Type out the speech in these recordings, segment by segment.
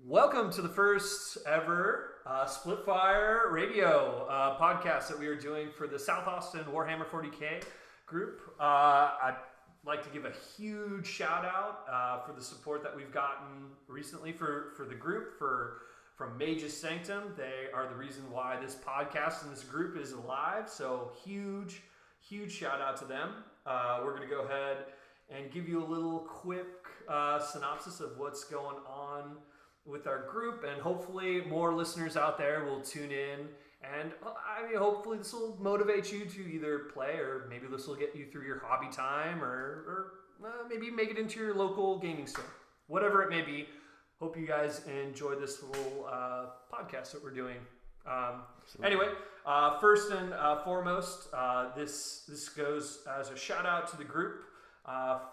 Welcome to the first ever Splitfire Radio podcast that we are doing for the South Austin Warhammer 40K group. I'd like to give a huge shout out for the support that we've gotten recently for the group, from Mage's Sanctum. They are the reason why this podcast and this group is alive, so huge shout out to them. We're going to go ahead and give you a little quick synopsis of what's going on with our group, and hopefully more listeners out there will tune in, and hopefully this will motivate you to either play, or maybe this will get you through your hobby time, or maybe make it into your local gaming store, whatever it may be. Hope you guys enjoy this little podcast that we're doing. Anyway, first and foremost, this goes as a shout out to the group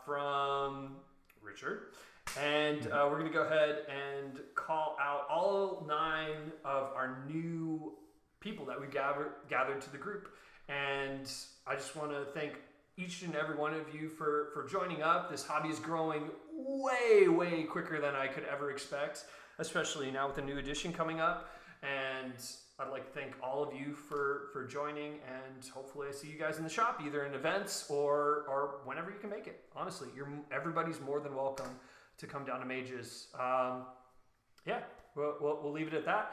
from Richard. And we're going to go ahead and call out all 9 of our new people that we gathered to the group. And I just want to thank each and every one of you for joining up. This hobby is growing way quicker than I could ever expect, especially now with the new edition coming up. And I'd like to thank all of you for joining, and hopefully I see you guys in the shop, either in events or whenever you can make it. Honestly, everybody's more than welcome to come down to Mage's. We'll leave it at that.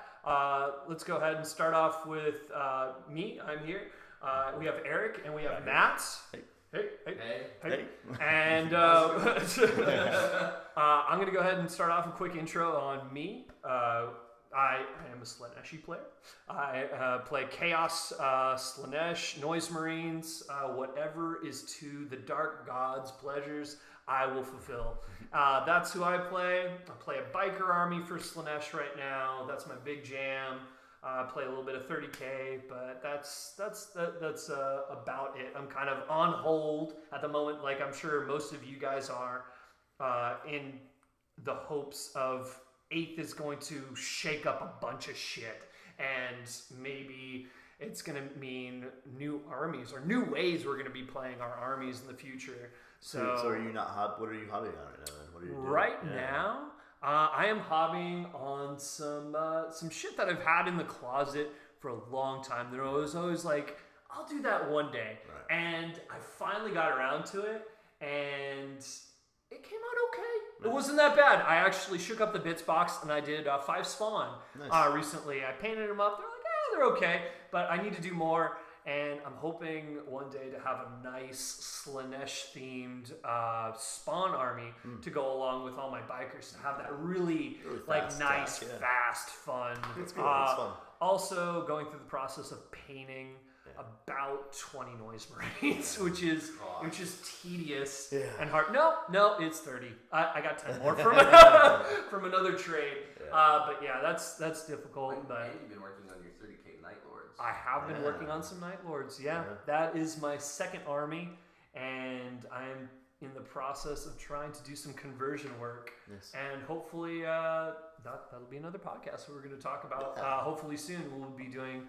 Let's go ahead and start off with me. I'm here. We have Eric and we have Matt. Hey. And I'm going to go ahead and start off a quick intro on me. I am a Slaaneshi player. I play Chaos, Slaanesh, Noise Marines, whatever is to the Dark God's pleasures, I will fulfill. That's who I play. I play a biker army for Slaanesh right now. That's my big jam. I play a little bit of 30K, but that's about it. I'm kind of on hold at the moment, like I'm sure most of you guys are, in the hopes of 8th is going to shake up a bunch of shit, and maybe it's going to mean new armies or new ways we're going to be playing our armies in the future. So are you not what are you hobbying on right now? What are you doing? Right now, I am hobbying on some shit that I've had in the closet for a long time. There was always like, I'll do that one day, right. And I finally got around to it, and it came out okay. It wasn't that bad. I actually shook up the bits box and I did 5 spawn recently. I painted them up. They're like, they're okay, but I need to do more. And I'm hoping one day to have a nice Slaanesh themed spawn army to go along with all my bikers, to have that really fast, nice, fast, fun. It's cool. It's fun. Also going through the process of painting about 20 Noise Marines, which is tedious and hard. No, it's 30. I got 10 more from another trade. But yeah, that's difficult. And you've been working on your 30K Night Lords. I have been working on some Night Lords. Yeah, that is my second army, and I'm in the process of trying to do some conversion work. Yes. And hopefully that'll be another podcast that we're going to talk about. Hopefully soon we'll be doing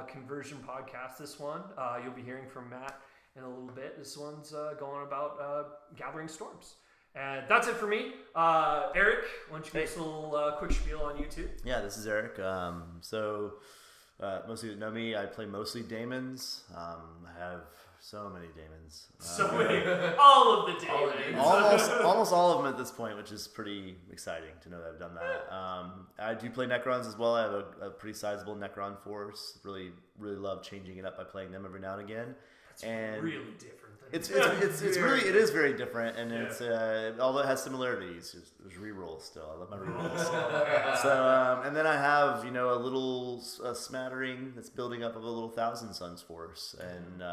conversion podcast. This one you'll be hearing from Matt in a little bit. This one's going about Gathering Storms. And that's it for me. Eric, why don't you give us a little quick spiel on you too? Yeah, this is Eric. Most of you know me. I play mostly daemons. I have so many daemons. All of the daemons. Almost all of them at this point, which is pretty exciting to know that I've done that. I do play Necrons as well. I have a pretty sizable Necron force. Really love changing it up by playing them every now and again. It's really different. It is very different, and it's although it has similarities, there's rerolls still. I love my rerolls. So and then I have a little smattering that's building up of a little Thousand Suns force. And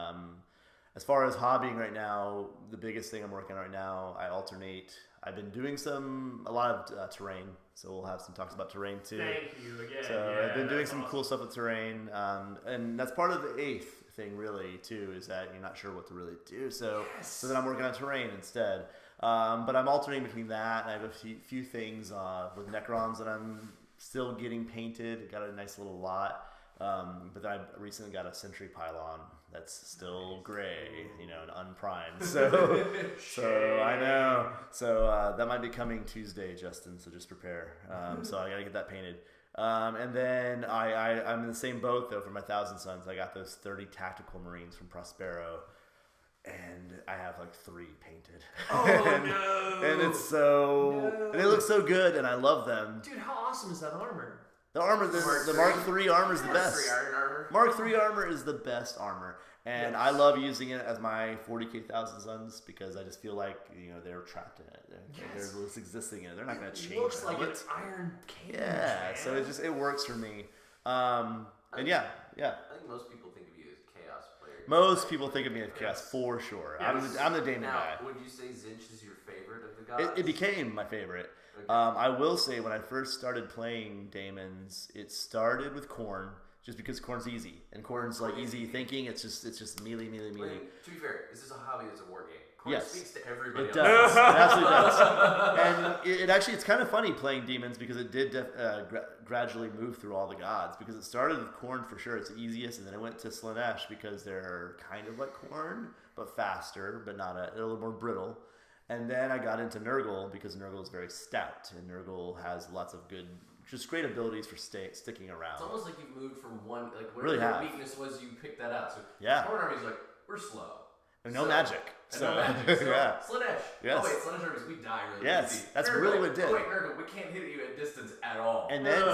as far as hobbying right now, the biggest thing I'm working on right now, I alternate. I've been doing a lot of terrain, so we'll have some talks about terrain too. Thank you again. So I've been doing some cool stuff with terrain, and that's part of the 8th thing really too, is that you're not sure what to really do. So then I'm working on terrain instead. But I'm alternating between that, and I have a few things with Necrons that I'm still getting painted. Got a nice little lot But then I recently got a Sentry Pylon that's still gray, and unprimed. So I know. So that might be coming Tuesday, Justin. So just prepare. So I gotta get that painted. And then I'm in the same boat though for my Thousand Suns. I got those 30 Tactical Marines from Prospero. And I have like 3 painted. Oh no! And it's so they look so good, and I love them. Dude, how awesome is that armor? The armor, the Mark III armor is the best. Armor. Mark III armor is the best armor, and I love using it as my 40k Thousand Suns because I just feel like they're trapped in it. They're just existing in it. They're not going to change. It looks like an iron cage. Yeah, so it works for me. And yeah. I think most people think of you as Chaos player. Most people think of me as Chaos for sure. Yes. I'm the Damon now, guy. Would you say Zinch is your favorite of the gods? It became my favorite. Okay. I will say when I first started playing Daemons, it started with Khorne, just because Khorne's easy, and Khorne's like easy thinking. It's just melee. To be fair, this is a hobby. It's a war game. Khorne Yes. speaks to everybody. It does. It absolutely does. And it's kind of funny playing Demons because it did gradually move through all the gods. Because it started with Khorne for sure, it's the easiest, and then it went to Slaanesh because they're kind of like Khorne, but faster, but not a little more brittle. And then I got into Nurgle because Nurgle is very stout, and Nurgle has lots of just great abilities for sticking around. It's almost like you've moved from one, like whatever Really your have. weakness was, you picked that out. So Yeah. Khorne army's like, we're slow. And no magic. And no magic. So, yeah. Slaanesh. Yes. Oh wait, Slaanesh armies, we die really Yes, easy. that's Nurgle. really what it did. Oh wait, Nurgle, we can't hit you at distance at all. And then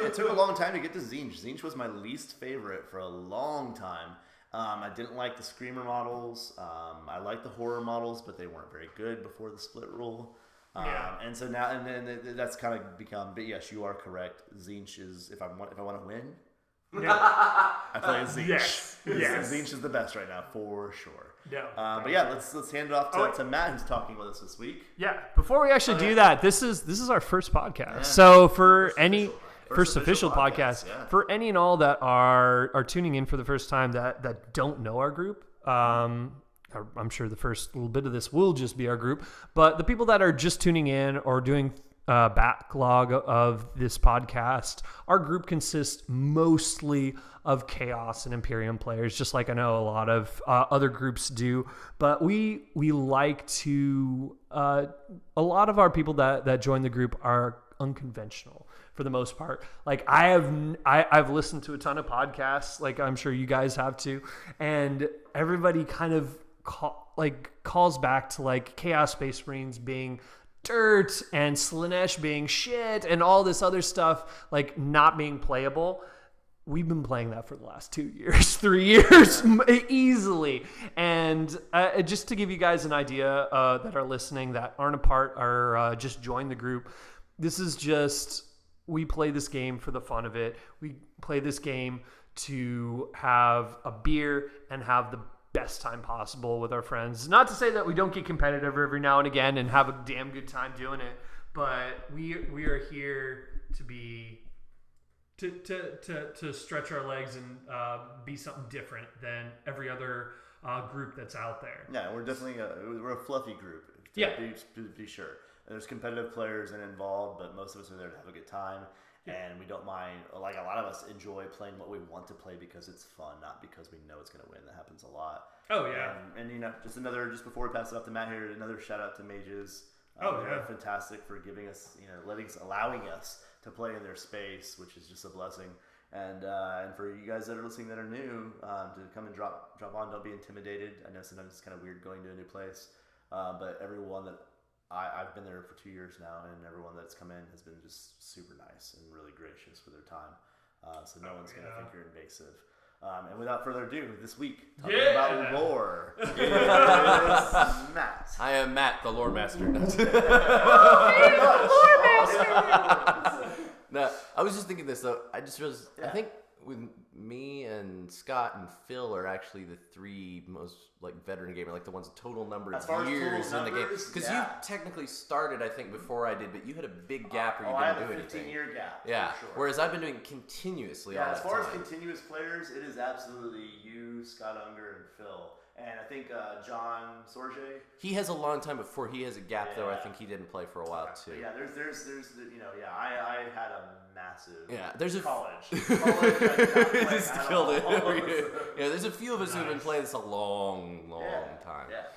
it took a long time to get to Tzeentch. Tzeentch was my least favorite for a long time. I didn't like the Screamer models. I liked the Horror models, but they weren't very good before the split rule. And so now, and then that's kind of become. But yes, you are correct. Tzeentch is if I want to win. Yeah. I play as Tzeentch. Yes. Tzeentch is the best right now for sure. Yeah. But yeah, let's hand it off to Matt, who's talking with us this week. Yeah. Before we actually do that, this is our first podcast. Yeah. So for first official podcast. Yeah. For any and all that are tuning in for the first time that don't know our group, I'm sure the first little bit of this will just be our group. But the people that are just tuning in or doing backlog of this podcast, our group consists mostly of Chaos and Imperium players, just like I know a lot of other groups do. But we like to a lot of our people that join the group are unconventional for the most part. Like I've listened to a ton of podcasts, like I'm sure you guys have too, and everybody kind of calls back to like Chaos Space Marines being dirt and Slaanesh being shit and all this other stuff like not being playable. We've been playing that for the last 2 years, 3 years easily. And just to give you guys an idea that are listening, that aren't a part or just joined the group, this is just, we play this game for the fun of it. We play this game to have a beer and have the best time possible with our friends. Not to say that we don't get competitive every now and again and have a damn good time doing it, but we are here to be to stretch our legs and be something different than every other group that's out there. Yeah, we're definitely we're a fluffy group. To be sure. There's competitive players involved, but most of us are there to have a good time. Yeah. And we don't mind, like a lot of us enjoy playing what we want to play because it's fun, not because we know it's going to win. That happens a lot. Oh, yeah. And just before we pass it off to Matt here, another shout out to Mages. They're fantastic for giving us, allowing us to play in their space, which is just a blessing. And for you guys that are listening that are new, to come and drop on, don't be intimidated. I know sometimes it's kind of weird going to a new place, but everyone that I've been there for 2 years now, and everyone that's come in has been just super nice and really gracious with their time. So no one's going to think you're invasive. And without further ado, this week, talking about lore, is Matt. I am Matt, the lore master. No, I was just thinking this, though. I just realized, I think with me and Scott and Phil are actually the 3 most veteran gamer, the ones total number of years in the game. Because you technically started, I think, before I did, but you had a big gap where you didn't do anything. I have a 15-year gap. Yeah. For sure. Whereas I've been doing continuously all as that far time. as continuous players, it is absolutely you, Scott Unger, and Phil. And I think John Sorge. He has a long time before he has a gap, though. I think he didn't play for a while too. But yeah, there's I had a massive there's a college. just killed it. Yeah, there's a few of us who've been playing this a long time. Yeah.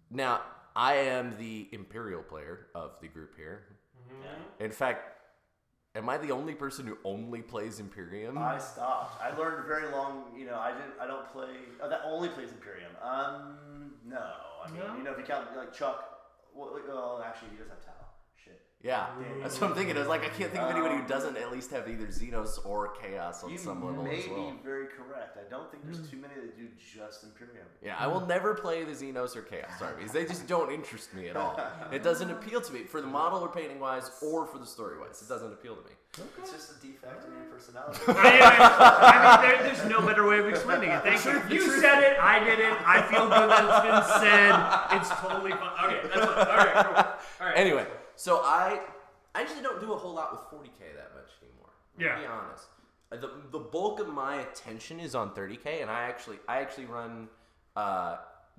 Now I am the Imperial player of the group here. Yeah. In fact, am I the only person who only plays Imperium? I stopped. I learned very long. I don't play. That only plays Imperium. No. I mean, if you count like Chuck. Well, actually, he does have Tau. Shit. Yeah, that's what I'm thinking. I was like, I can't think of anybody who doesn't at least have either Xenos or Chaos on some level as well. You may be very correct. I don't think there's too many that do just Imperium. Yeah, I will never play the Xenos or Chaos armies. They just don't interest me at all. It doesn't appeal to me for the model or painting wise, or for the story wise. It doesn't appeal to me. It's just a defect in your personality. I mean, there's no better way of explaining it. Thank you. You said it. I did it. I feel good that it's been said. It's totally fine. Okay, that's fine. All right, cool. All right. Anyway, so I actually don't do a whole lot with 40K that much anymore. Yeah. To be honest, the bulk of my attention is on 30K, and I actually run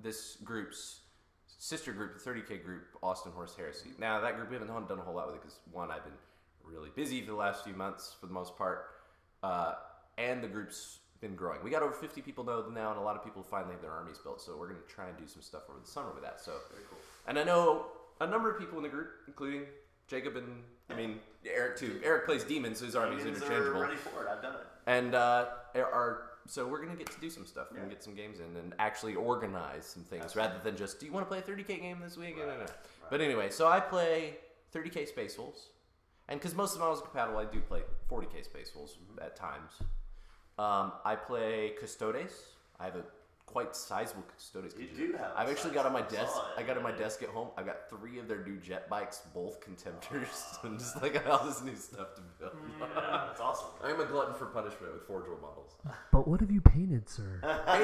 this group's sister group, the 30K group, Austin Horse Heresy. Now that group we haven't done a whole lot with it because one, I've been really busy for the last few months for the most part, and the group's been growing. We got over 50 people now, and a lot of people finally have their armies built. So we're going to try and do some stuff over the summer with that. So very cool. And I know a number of people in the group, including Jacob and Eric too. Eric plays demons, so his army's interchangeable. Ready for it. I've done it. And so we're gonna get to do some stuff and get some games in and actually organize some things rather than just, do you want to play a 30K game this week? Right. But anyway, so I play 30K Space Wolves, and because most of the models are compatible, I do play 40K Space Wolves at times. I play Custodes. I have a quite sizable Custodes. You do have. I've actually got on my desk. I got on my desk at home. I've got 3 of their new jet bikes, both Contemptors, and just like all this new stuff to build. Yeah, that's awesome. I'm a glutton for punishment with Forge World models. But what have you painted, sir? I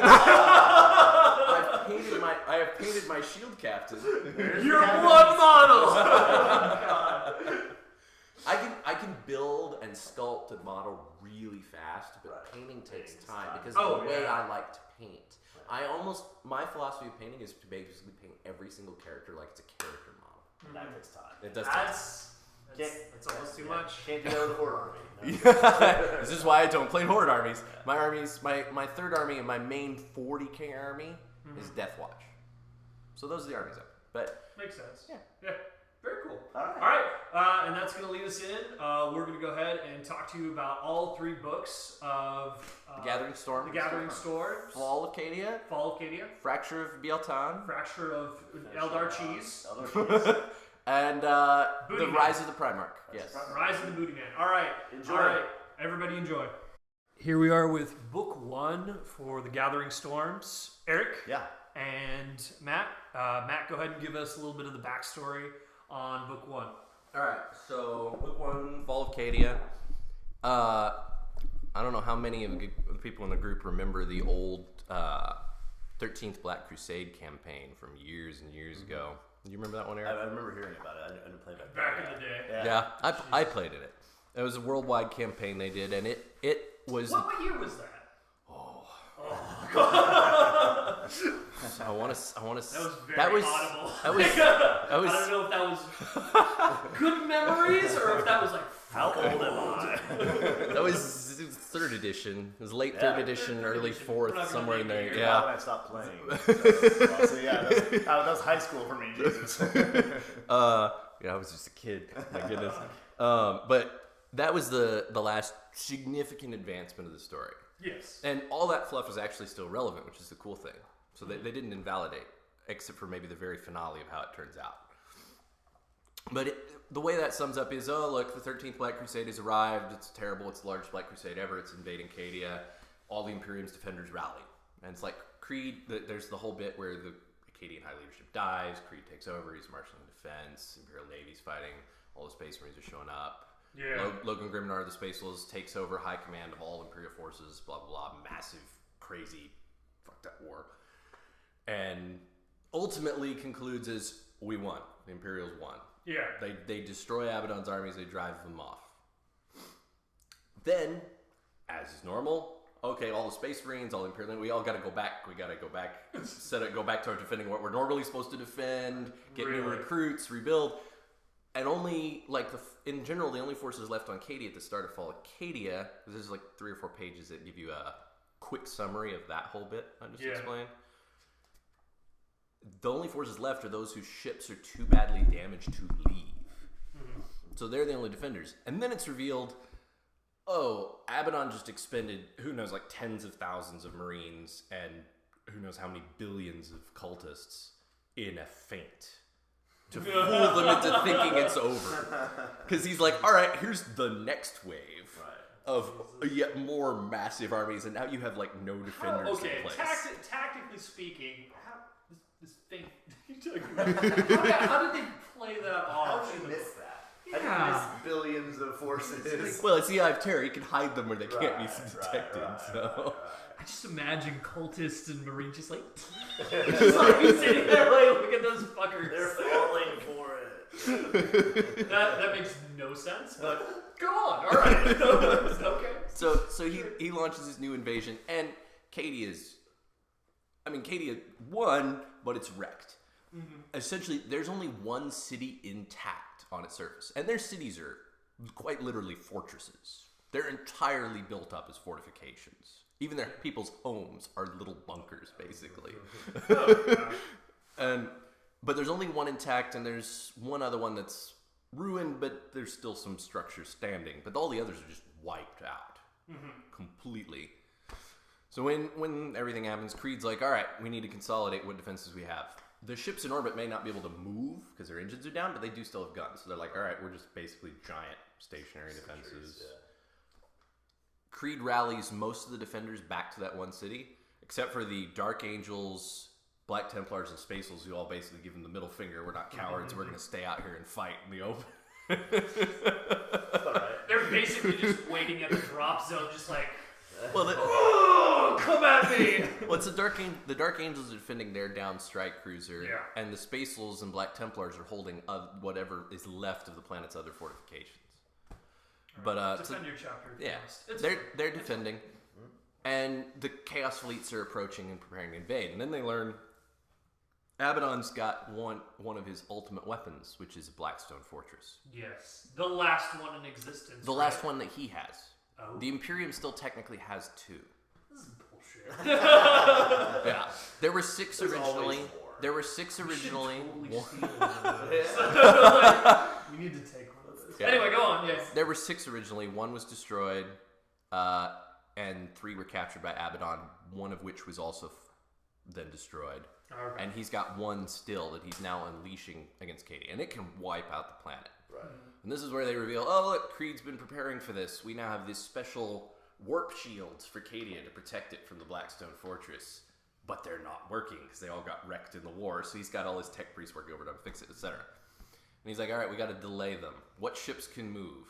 have painted my shield captain. You're one model. I can build and sculpt a model really fast, but painting takes time because of the way I like to paint. My philosophy of painting is to basically paint every single character like it's a character model. That takes time. It does take time. It's almost too much. Can't do that with a Horde army. No. This is why I don't play Horde armies. My armies, my third army and my main 40K army is Death Watch. So those are the armies but Makes sense. Yeah. Very cool. All right. And that's going to lead us in. We're going to go ahead and talk to you about all 3 books of The Gathering Storm, The Gathering Storms, Fall of Cadia, Fracture of Bieltan, Fracture of Eldar Cheese, and Booty The Man. Rise of the Primarch. Yes. Rise of the Booty Man. All right. Enjoy. All right. Everybody enjoy. Here we are with book 1 for The Gathering Storms. Eric? Yeah. And Matt. Matt, go ahead and give us a little bit of the backstory on book 1. All right, so book 1, Fall of Cadia. I don't know how many of the people in the group remember the old 13th Black Crusade campaign from years and years ago. Do you remember that one, Eric? I remember hearing about it. I didn't play that. Back in the day. Yeah, I played in it. It was a worldwide campaign they did, and it was. What year was that? I want to. That was very that was audible. That was. I don't know if that was good memories or if that was like, How old am I? That was 3rd edition. It was late 3rd edition, early 4th, somewhere in there. When Yeah. I stopped playing. So yeah, that was high school for me. Jesus. Yeah, I was just a kid. My goodness. But that was the last significant advancement of the story. yes. And all that fluff is actually still relevant, which is the cool thing. So they didn't invalidate, except for maybe the very finale of how it turns out. But the way that sums up is, look, the 13th Black Crusade has arrived. It's terrible. It's the largest Black Crusade ever. It's invading Cadia. All the Imperium's defenders rally. And it's like Creed, there's the whole bit where the Acadian high leadership dies. Creed takes over. He's marshaling defense. Imperial Navy's fighting. All the Space Marines are showing up. Yeah. Logan Grimnar, the Space Wolves, takes over high command of all Imperial forces, blah, blah, blah. Massive, crazy, fucked up war. And ultimately concludes as, we won. The Imperials won. Yeah. They destroy Abaddon's armies. They drive them off. Then, as is normal, okay, all the Space Marines, all the Imperial, we all got to go back. We got to go back, go back to defending what we're normally supposed to defend, get new recruits, rebuild. And only, in general, the only forces left on Cadia at the start of Fall Acadia, because there's 3 or 4 pages that give you a quick summary of that whole bit I just explained. The only forces left are those whose ships are too badly damaged to leave. Mm-hmm. So they're the only defenders. And then it's revealed, Abaddon just expended, who knows, tens of thousands of Marines and who knows how many billions of cultists in a feint. To fool them into thinking it's over. Because he's like, all right, here's the next wave of yet more massive armies, and now you have no defenders in place. Tactically speaking, this thing how did they play that off? How did you miss that? How did you miss billions of forces? Well, it's the Eye of Terror. You can hide them where they can't be detected. So. I just imagine cultists and Marines just sitting there look at those fuckers. They're falling for it. That makes no sense, but go on. All right. Okay. So he launches his new invasion, and Cadia won, but it's wrecked. Mm-hmm. Essentially, there's only one city intact on its surface, and their cities are quite literally fortresses. They're entirely built up as fortifications. Even their people's homes are little bunkers, basically. But there's only one intact, and there's one other one that's ruined, but there's still some structures standing. But all the others are just wiped out completely. So when everything happens, Creed's like, all right, we need to consolidate what defenses we have. The ships in orbit may not be able to move because their engines are down, but they do still have guns. So they're like, all right, we're just basically giant stationary defenses. Creed rallies most of the defenders back to that one city, except for the Dark Angels, Black Templars, and Space Wolves, who all basically give him the middle finger. We're not cowards. We're going to stay out here and fight in the open. They're basically just waiting at the drop zone, just well, come at me! Well, it's the Dark Angels are defending their down strike cruiser, and the Space Wolves and Black Templars are holding whatever is left of the planet's other fortifications. But defend your chapter. Yeah, they're defending, and the Chaos fleets are approaching and preparing to invade. And then they learn Abaddon's got one of his ultimate weapons, which is a Blackstone Fortress. Yes, the last one in existence. The last one that he has. Oh. The Imperium still technically has 2. This is bullshit. Yeah, there were 6 originally. There were 6 originally. We need to take one of this. Yeah. Anyway, go on. Yes. There were 6 originally. 1 was destroyed, and 3 were captured by Abaddon. 1 of which was also then destroyed. Okay. And he's got 1 still that he's now unleashing against Cadia, and it can wipe out the planet. Right. And this is where they reveal, look, Creed's been preparing for this. We now have these special warp shields for Cadia to protect it from the Blackstone Fortress. But they're not working because they all got wrecked in the war. So he's got all his tech priests working over to fix it, etc. And he's like, all right, we got to delay them. What ships can move?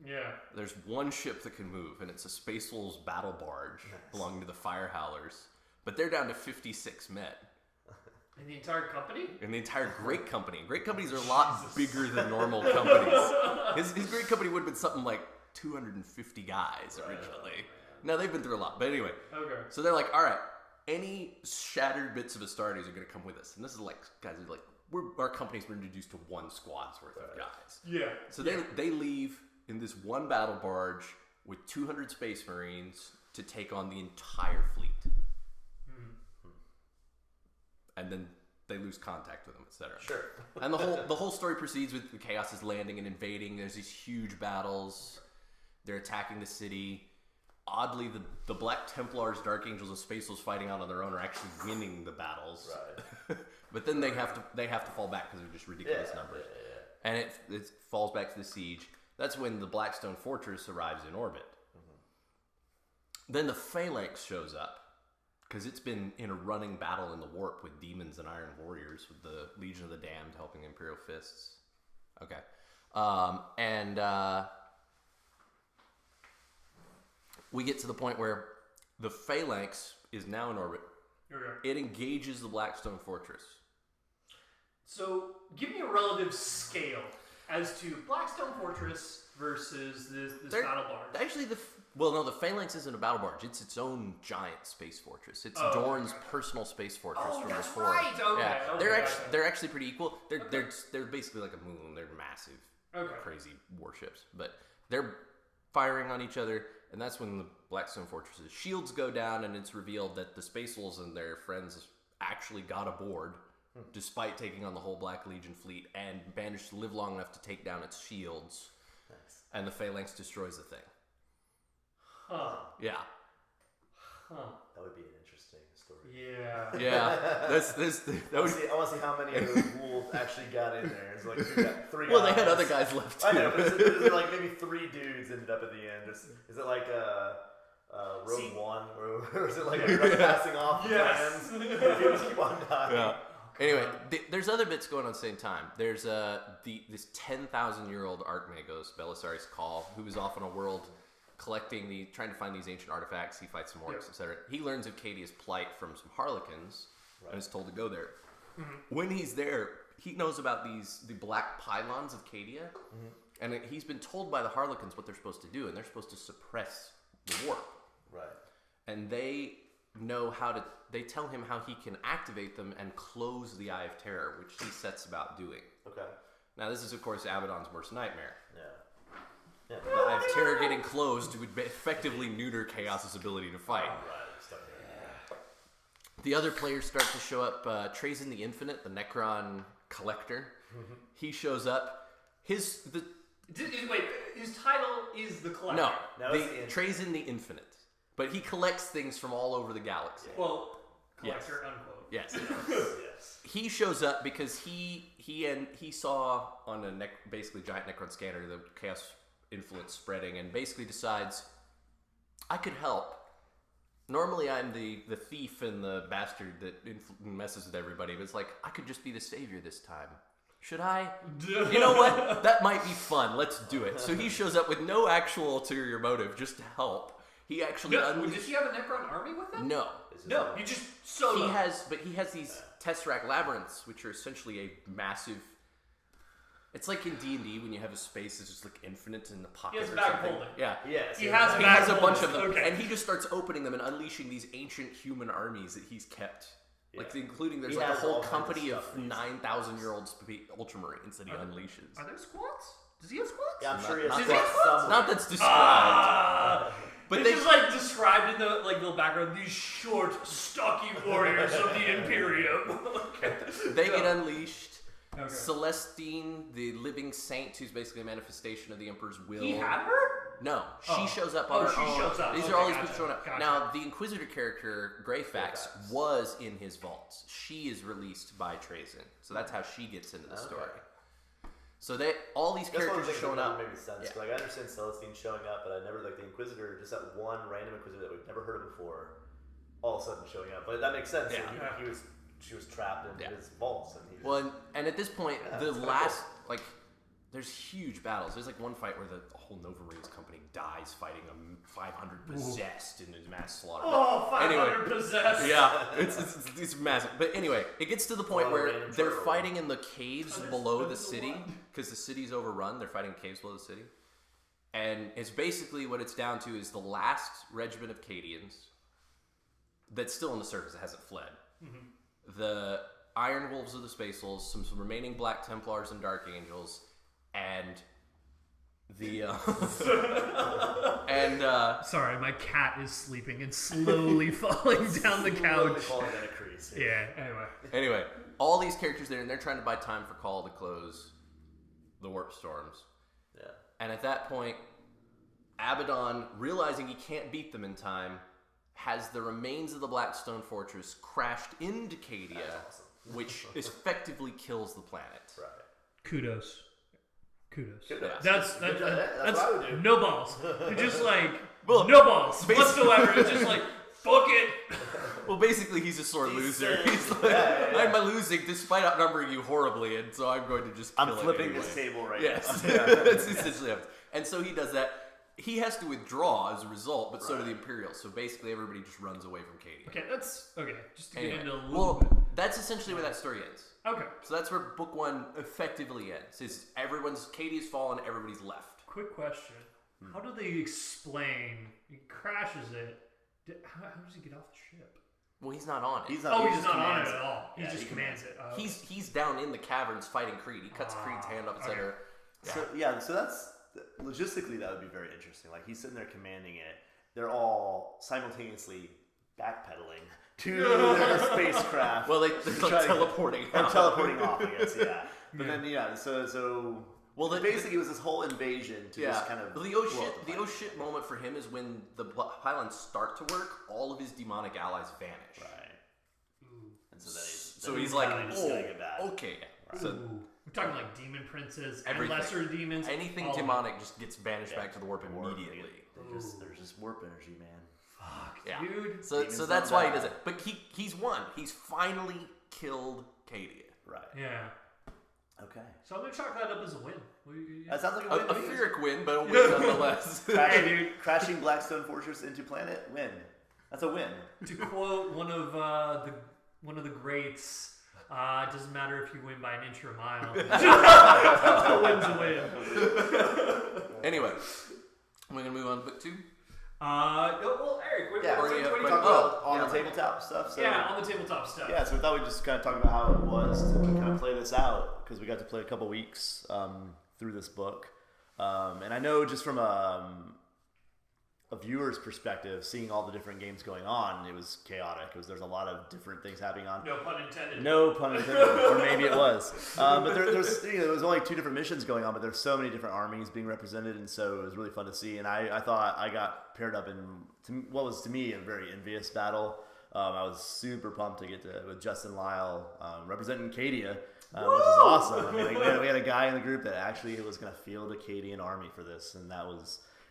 Yeah. There's 1 ship that can move, and it's a Space Wolves battle barge belonging to the Fire Howlers. But they're down to 56 men. In the entire company? In the entire Great Company. Great Companies are a lot bigger than normal companies. His Great Company would have been something like 250 guys originally. Now, they've been through a lot. But anyway. Okay. So they're like, all right, any shattered bits of Astartes are going to come with us. And this is like, guys, our company's been introduced to 1 squad's worth of guys. Yeah. So they leave in this 1 battle barge with 200 Space Marines to take on the entire fleet. And then they lose contact with them, etc. Sure. And the whole story proceeds with the Chaos is landing and invading. There's these huge battles. They're attacking the city. Oddly, the Black Templars, Dark Angels, and Space Wolves fighting out on their own are actually winning the battles. Right. But then they have to fall back because they're just ridiculous numbers. Yeah. And it falls back to the siege. That's when the Blackstone Fortress arrives in orbit. Mm-hmm. Then the Phalanx shows up. Because it's been in a running battle in the warp with demons and iron warriors, with the Legion of the Damned helping Imperial Fists. Okay. We get to the point where the Phalanx is now in orbit. Okay. It engages the Blackstone Fortress. So, give me a relative scale as to Blackstone Fortress versus this battle barge. Actually, the Phalanx isn't a battle barge. It's its own giant space fortress. It's Dorn's personal space fortress from before. Right. Okay. Yeah, Okay, they're actually pretty equal. They're basically like a moon. They're massive, crazy warships. But they're firing on each other, and that's when the Blackstone Fortress's shields go down, and it's revealed that the Space Wolves and their friends actually got aboard, despite taking on the whole Black Legion fleet, and managed to live long enough to take down its shields. Nice. And the Phalanx destroys the thing. Huh. Yeah. Huh. That would be an interesting story. Yeah. Yeah. I want to see how many of those wolves actually got in there. It's like we got 3 guys. Well, they had other guys left too. I know, but is it like maybe 3 dudes ended up at the end? Is it like Rogue One, or is it like everybody passing off plans? You just keep on dying. Yeah. Anyway, there's other bits going on at the same time. There's this 10,000-year-old Archmagos, Belisarius Call, who is off on a world trying to find these ancient artifacts. He fights some orcs, etc. He learns of Cadia's plight from some Harlequins and is told to go there. Mm-hmm. When he's there, he knows about the black pylons of Cadia, and he's been told by the Harlequins what they're supposed to do, and they're supposed to suppress the warp. Right. And they tell him how he can activate them and close the Eye of Terror, which he sets about doing. Okay. Now, this is, of course, Abaddon's worst nightmare. Yeah. The Eye of Terror getting closed would effectively neuter Chaos's ability to fight. The other players start to show up. Trazyn the Infinite, the Necron collector, he shows up. His title is the collector. No, Trazyn the Infinite. But he collects things from all over the galaxy. Well, collector, unquote. Yes. Yes. He shows up because he saw on a basically giant Necron scanner the Chaos influence spreading, and basically decides, I could help. Normally I'm the thief and the bastard that messes with everybody, but it's like, I could just be the savior this time. Should I? You know what? That might be fun. Let's do it. So he shows up with no actual ulterior motive, just to help. He actually does he have a Necron army with him? No. No, he just solo. He has these Tesseract labyrinths, which are essentially a massive. It's like in D&D when you have a space that's just like infinite in the pocket. He has or a bag something. holding. Yeah. Yes. He has a bunch of them, and he just starts opening them and unleashing these ancient human armies that he's kept. Yeah. Like including there's like a whole company of 9,000-year-old Ultramarines that he unleashes. Are there squats? Does he have squats? Yeah, I'm sure he has squats. Not that's described. But it's just like described in the little background. These short, stocky warriors of the Imperium. They get unleashed. Okay. Celestine, the living saint, who's basically a manifestation of the Emperor's will. He had her? No, she shows up on her own. Shows up. These are all these people showing up. Gotcha. Now, the Inquisitor character, Greyfax, was in his vaults. She is released by Trazyn. So that's how she gets into the story. So all these characters are showing up. That makes sense. Yeah. Like I understand Celestine showing up, but I never the Inquisitor, just that one random Inquisitor that we've never heard of before, all of a sudden showing up. But that makes sense. Yeah. She was trapped in his vaults. And at this point, the last there's huge battles. There's one fight where the whole Nova Marines company dies fighting a 500 possessed in a mass slaughter. Oh, 500 possessed! Yeah, it's massive. But anyway, it gets to the point where they're fighting in the caves below the city because the city's overrun. They're fighting caves below the city, and it's basically what it's down to is the last regiment of Cadians that's still on the surface that hasn't fled. Mm-hmm. The Iron Wolves of the Space Wolves, some remaining Black Templars and Dark Angels, and the sorry, my cat is sleeping and slowly falling down the couch. Yeah. Anyway, all these characters there, and they're trying to buy time for Call to close the warp storms. Yeah. And at that point, Abaddon, realizing he can't beat them in time, has the remains of the Blackstone Fortress crashed into Cadia, which effectively kills the planet. Right. Kudos. Yeah. That's what I would do. No balls. It's just no balls whatsoever. It's just fuck it. Well, basically, he's a sore loser. He's I'm losing despite outnumbering you horribly, and so I'm going to just kill I'm flipping anyway. this table right now. Yes. Yeah. That's essentially it. And so he does that. he has to withdraw as a result, but so do the Imperials. So basically, everybody just runs away from Cadia. Okay, that's okay. Just to get into a little well, bit. that's essentially where that story ends. Okay. So that's where book 1 effectively ends. Is Cadia's fallen, everybody's left. Quick question: how do they explain? He crashes it. How does he get off the ship? Well, he's not on it. He's not on it at all. He just commands it. He's down in the caverns fighting Creed. He cuts Creed's hand off, etc. Okay. So that's logistically that would be very interesting. Like he's sitting there commanding it. They're all simultaneously backpedaling to their spacecraft. Well, they're teleporting. Or teleporting off, I guess. Yeah. But then so. Well, basically, it was this whole invasion to just kind of... The oh shit moment for him is when the pylons start to work, all of his demonic allies vanish. Right. And so he's like, okay. Right. So we're talking like demon princes and everything. Lesser demons. Anything demonic just gets banished back to the warp immediately. There's just warp energy, man. Fuck, dude. So that's why he does it. But he's won. He's finally killed Cadia. Right. Yeah. Okay. So I'm going to chalk that up as a win. That sounds like a win. A Pyrrhic win, but a win nonetheless. Crashing Blackstone Fortress into planet, win. That's a win. To quote one of the greats, it doesn't matter if you win by an inch or a mile. A win's a win. Anyway, we're going to move on to book 2. Well, Eric, what are you talking about on the tabletop stuff? So, on the tabletop stuff. Yeah, so we thought we'd just kind of talk about how it was to kind of play this out, because we got to play a couple weeks through this book. And I know just from a viewer's perspective, seeing all the different games going on, it was chaotic. There's a lot of different things happening on. No pun intended. No pun intended, or maybe it was. But there was only 2 different missions going on, but there's so many different armies being represented, and so it was really fun to see. And I thought I got paired up in what was to me a very envious battle. I was super pumped to get with Justin Lyle representing Cadia, which is awesome. I mean, we had a guy in the group that actually was going to field a Cadian army for this, and that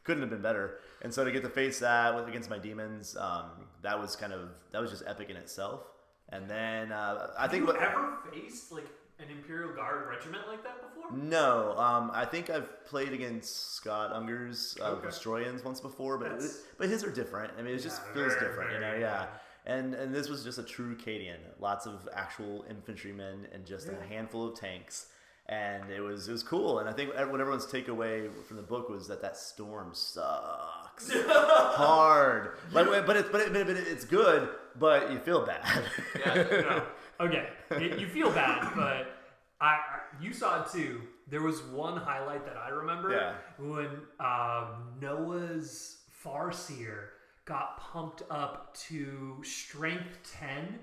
couldn't have been better. And so to get to face that against my demons, that was just epic in itself. And then I think have you ever faced like an Imperial Guard regiment like that before? No, I think I've played against Scott Unger's Destroyans once before, but his are different. I mean, it just feels different, Yeah. And this was just a true Cadian, lots of actual infantrymen and just a handful of tanks. And it was cool, and I think what everyone's takeaway from the book was that storm sucks hard. But it's good, but you feel bad. Okay, you feel bad, but you saw it too. There was one highlight that I remember when Noah's Farseer got pumped up to strength 10,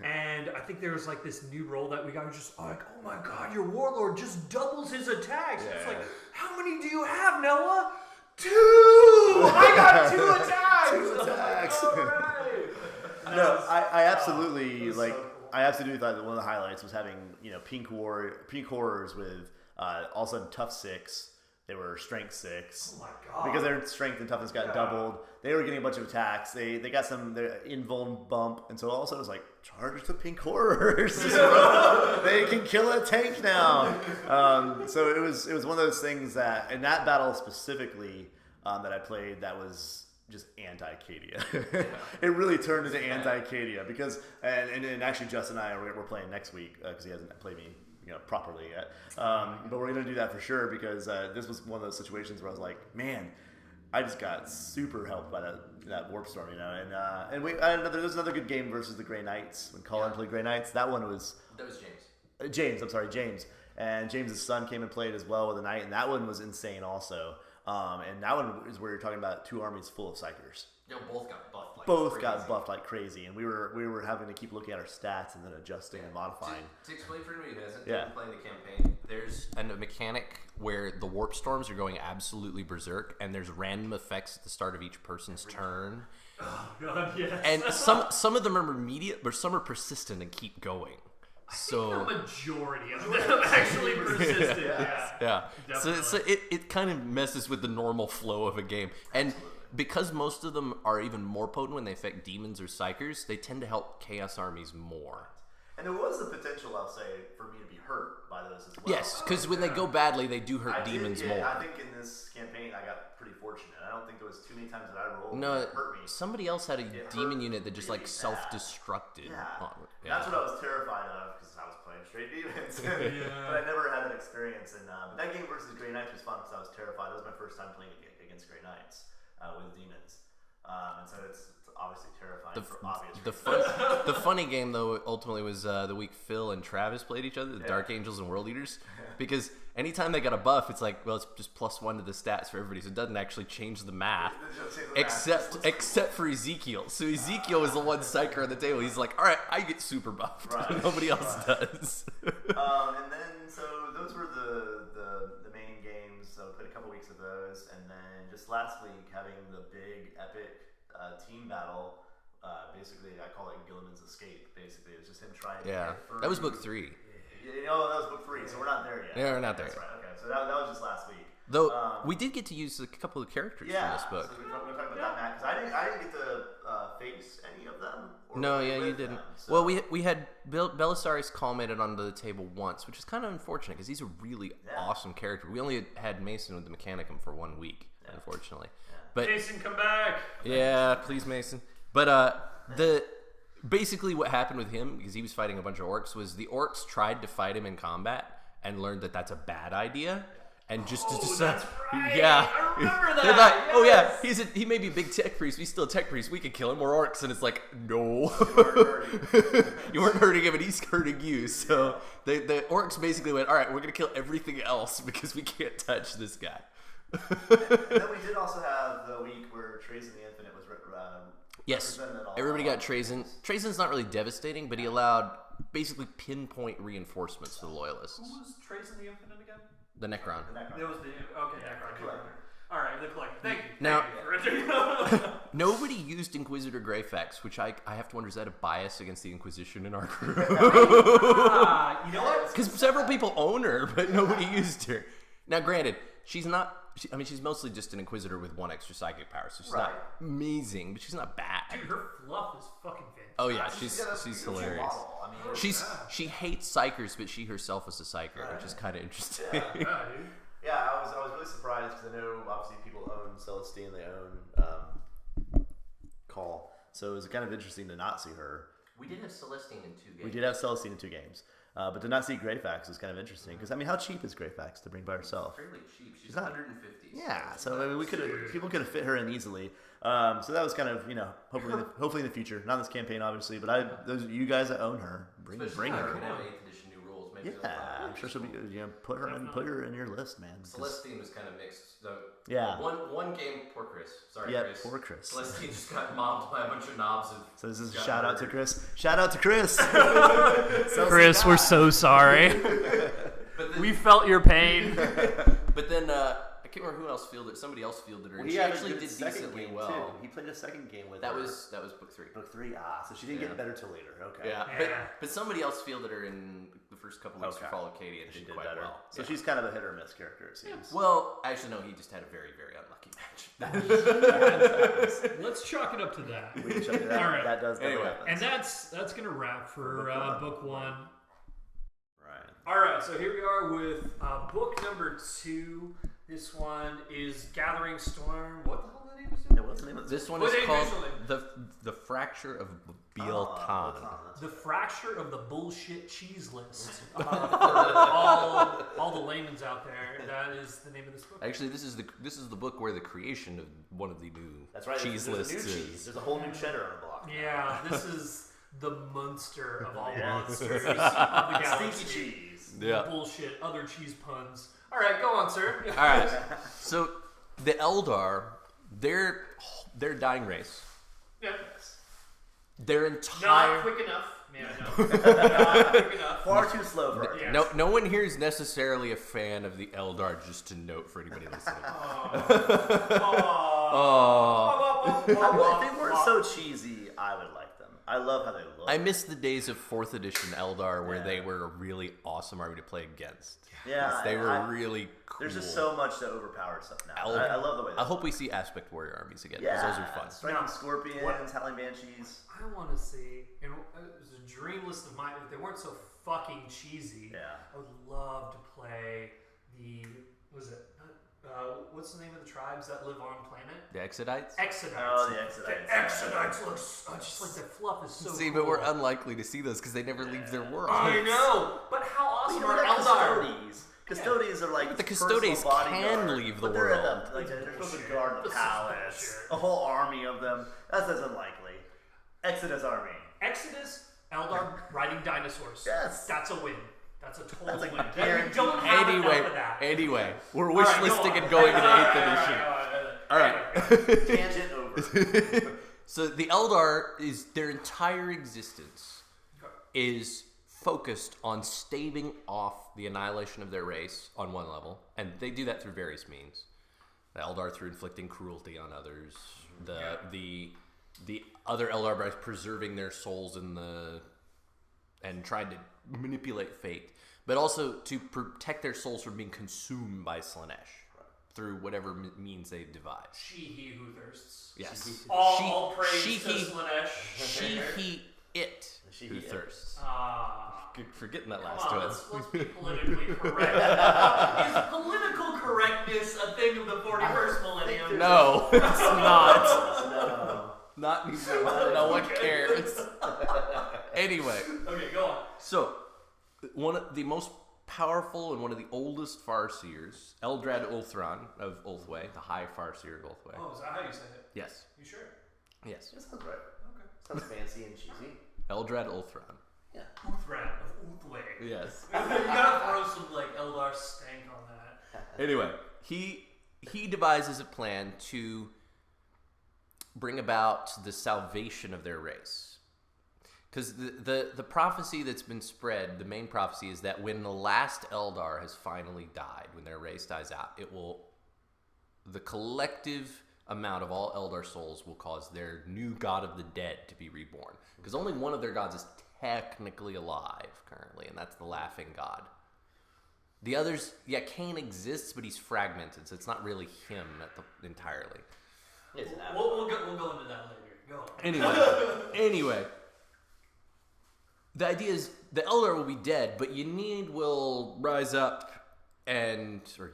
and I think there was like this new role that we got just like, oh my god, your warlord just doubles his attacks. It's like, how many do you have, Noah? 2! I got 2 attacks! 2 attacks. All right. No, I absolutely like. So cool. I absolutely thought that one of the highlights was having pink horrors with all of a sudden tough 6. They were strength 6. Oh my god! Because their strength and toughness got doubled. They were getting a bunch of attacks. They got some invuln bump, and so all of a sudden it was like, charge the pink horrors. They can kill a tank now. So it was one of those things that in that battle specifically that I played that was just anti-Cadia. It really turned into anti-Cadia because and actually Justin and I we're playing next week because he hasn't played me properly yet. But we're going to do that for sure because this was one of those situations where I was like, man, I just got super helped by that warp storm, And there's another good game versus the Grey Knights when Colin played Grey Knights. That was James. James. And James's son came and played as well with a knight, and that one was insane also. And that one is where you're talking about 2 armies full of psychers. Both got buffed like crazy, and we were having to keep looking at our stats and then adjusting and modifying. To explain for anybody who hasn't been playing the campaign, there's a mechanic where the warp storms are going absolutely berserk, and there's random effects at the start of each person's turn. Oh god, yes. And some of them are immediate, but some are persistent and keep going. The majority of them actually persistent. Yeah. So it kind of messes with the normal flow of a game, and because most of them are even more potent when they affect demons or psychers, they tend to help chaos armies more. And there was the potential, I'll say, for me to be hurt by those as well. Yes, because when they go badly, they do hurt demons more. I think in this campaign, I got pretty fortunate. was too many times that I rolled. No, it hurt me. somebody else had a demon unit that just like really self-destructed. Yeah. That's what I was terrified of because I was playing straight demons. But I never had that experience. And but that game versus Grey Knights was fun because I was terrified. That was my first time playing against Grey Knights with demons. And so it's obviously terrifying for obvious reasons. The funny game, though, ultimately was the week Phil and Travis played each other, the Dark Angels and World Eaters, because anytime they got a buff, it's like, well, it's just +1 to the stats for everybody, so it doesn't actually change the math, except for Ezekiel. So Ezekiel was the one psyker on the table. He's like, all right, I get super buffed. Right. Nobody else does. And then, so those were the main games. So played a couple weeks of those, and then just last week having the big epic team battle. Basically, I call it Gilliman's Escape. Basically, it was just him trying to get through. That was book 3. You know, that was book 3, so we're not there yet. Yeah, we're not there yet. That's right. Okay, so that was just last week. Though we did get to use a couple of characters from this book. So we're going to talk about that, Matt, because I didn't get to face any of them. No, you didn't. Them, so. Well, we had Belisarius commented onto the table once, which is kind of unfortunate because he's a really awesome character. We only had Mason with the Mechanicum for 1 week, unfortunately. Yeah. But Mason, come back. Yeah, please, Mason. But basically what happened with him, because he was fighting a bunch of orcs, was the orcs tried to fight him in combat and learned that that's a bad idea. And just to decide, that's right. Yeah, I remember that. They're like, yes. oh yeah, he may be a big tech priest, but he's still a tech priest. We could kill him. We're orcs, and it's like, no, you weren't hurting him, and he's hurting you. So the orcs basically went, all right, we're gonna kill everything else because we can't touch this guy. And then we did also have the week where Trazen the Infinite was yes, everybody got Trazen. Trazen's not really devastating, but he allowed basically pinpoint reinforcements to the loyalists. Who was Trazen the Infinite again? The Necron. It was Necron. Collector. All right, the Collector. Thank you. Now, nobody used Inquisitor Greyfax, which I have to wonder, is that a bias against the Inquisition in our group? You know what? Because several people own her, but nobody used her. Now, granted, she's not... she's mostly just an Inquisitor with 1 extra psychic power, so she's not amazing, but she's not bad. Dude, her fluff is fucking fantastic. Oh yeah, she's hilarious. She hates psychers, but she herself is a psyker, which is kind of interesting. Yeah, dude. Yeah, I was really surprised because I know obviously people own Celestine, they own Call, so it was kind of interesting to not see her. We did have Celestine in 2 games. We did have Celestine in 2 games. But to not see Greyfax is kind of interesting because I mean, how cheap is Greyfax to bring by herself? Fairly cheap. She's not 150. Yeah, so I mean, people could have fit her in easily. So that was kind of hopefully in the future, not in this campaign obviously, but those you guys that own her, bring her. Could have 8th edition new rules. Maybe I'm sure she'll be. Put her in your list, man. Celestine was kind of mixed. So one game, poor Chris. Sorry, Chris. Poor Chris. Celestine just got mobbed by a bunch of knobs. So this is a shout out to Chris. Shout out to Chris. Chris, we're so sorry. We felt your pain. But then I can't remember who else fielded. Somebody else fielded her. Well, and she actually did decently well. Too. He played a second game with that her. was book 3. Book 3. So she didn't get better till later. Okay. Yeah. But somebody else fielded her in the first couple weeks for Fall of Katie and she did quite well. So she's kind of a hit or miss character, it seems. Well, actually, no. He just had a very, very unlucky match. Let's chalk it up to that. We can check it out. All right. That does anyway. And that's gonna wrap for book 1. Right. All right. So here we are with book number 2. This one is Gathering Storm. What the hell the name is it? Yeah, what's the name of this one? Is called the Fracture of Biel-Tan. The Fracture of the Bullshit Cheese List. For all the layman's out there, that is the name of this book. Actually, this is the book where the creation of one of the new cheese there's lists is. There's a whole new cheddar on the block. Yeah, this is the monster of all monsters of the galaxy. Stinky cheese. Yeah. Bullshit. Other cheese puns. All right, go on, sir. All right. So the Eldar, they're dying race. Yep. Their entire Not quick enough. Man, not quick enough. Far too slow for Yes. No one here is necessarily a fan of the Eldar. Just to note for anybody listening. If they weren't so cheesy, I would like them. I love how they look. I miss the days of 4th edition Eldar where they were a really awesome army to play against. Yeah, they were really cool. There's just so much that overpowered stuff now. I love the way. I hope we see Aspect Warrior armies again because those are fun. Striking Scorpions, Howling Banshees. I want to see, and it was a dream list of mine. If they weren't so fucking cheesy, I would love to play the. what's the name of the tribes that live on planet? The Exodites? Exodites. Oh, the Exodites. The Exodites look just like the fluff is so See, cool. but we're unlikely to see those because they never leave their world. I know, but how awesome You are know, Eldar? Custodians are like But the Custodes can leave the they're world. at they're supposed to guard the palace. A whole army of them. That's unlikely. Exodus army. Exodus, Eldar riding dinosaurs. Yes. That's a win. That's a total That's like win. guaranteed. We don't have enough of that. Anyway, we're All wish right, listing go on. and going into 8th edition. All right. Tangent over. So the Eldar is their entire existence is focused on staving off the annihilation of their race on one level, and they do that through various means. The Eldar through inflicting cruelty on others. The other Eldar by preserving their souls and trying to manipulate fate, but also to protect their souls from being consumed by Slaanesh through whatever means they've devised. She, he who thirsts. Yes. All praise she, to he, Slaanesh. She, he, it She, who he, it. thirsts. Forgetting that last Come on, twist. let's be politically correct. Is political correctness a thing of the 41st millennium? No, it's not. No. Not anymore. No one cares. Anyway. Okay, go on. So, one of the most powerful and one of the oldest Farseers, Eldrad Ulthron of Ulthwé, the High Farseer of Ulthwé. Oh, is that how you say it? Yes. You sure? Yes. That sounds right. Okay. Sounds fancy and cheesy. Eldrad Ulthron. Yeah. Uthran of Ulthwé. Yes. You gotta throw some like Eldar stank on that. Anyway, he devises a plan to bring about the salvation of their race. Because the prophecy that's been spread, the main prophecy is that when the last Eldar has finally died, when their race dies out, the collective amount of all Eldar souls will cause their new god of the dead to be reborn. Because only one of their gods is technically alive currently, and that's the laughing god. The others, Cain exists, but he's fragmented, so it's not really him entirely. We'll go into that later. Go on. Anyway, the idea is the Eldar will be dead, but Yennead will rise up or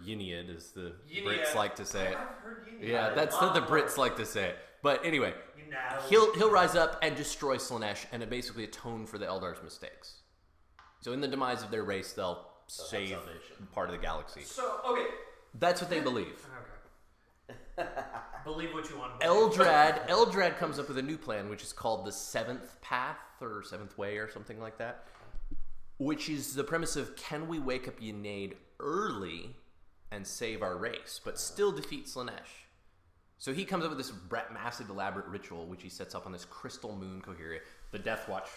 Yennead as the Brits like to say it. I've heard Yennead. Yeah, that's what the Brits like to say it. But anyway, You know. he'll rise up and destroy Slaanesh and basically atone for the Eldar's mistakes. So in the demise of their race, they'll save part of the galaxy. So, okay. That's what they believe. Okay. Believe what you want to believe. Eldrad comes up with a new plan, which is called the Seventh Path or Seventh Way or something like that, which is the premise of can we wake up Yennead early and save our race, but still defeat Slaanesh? So he comes up with this massive, elaborate ritual, which he sets up on this crystal moon coheria. The Death Watch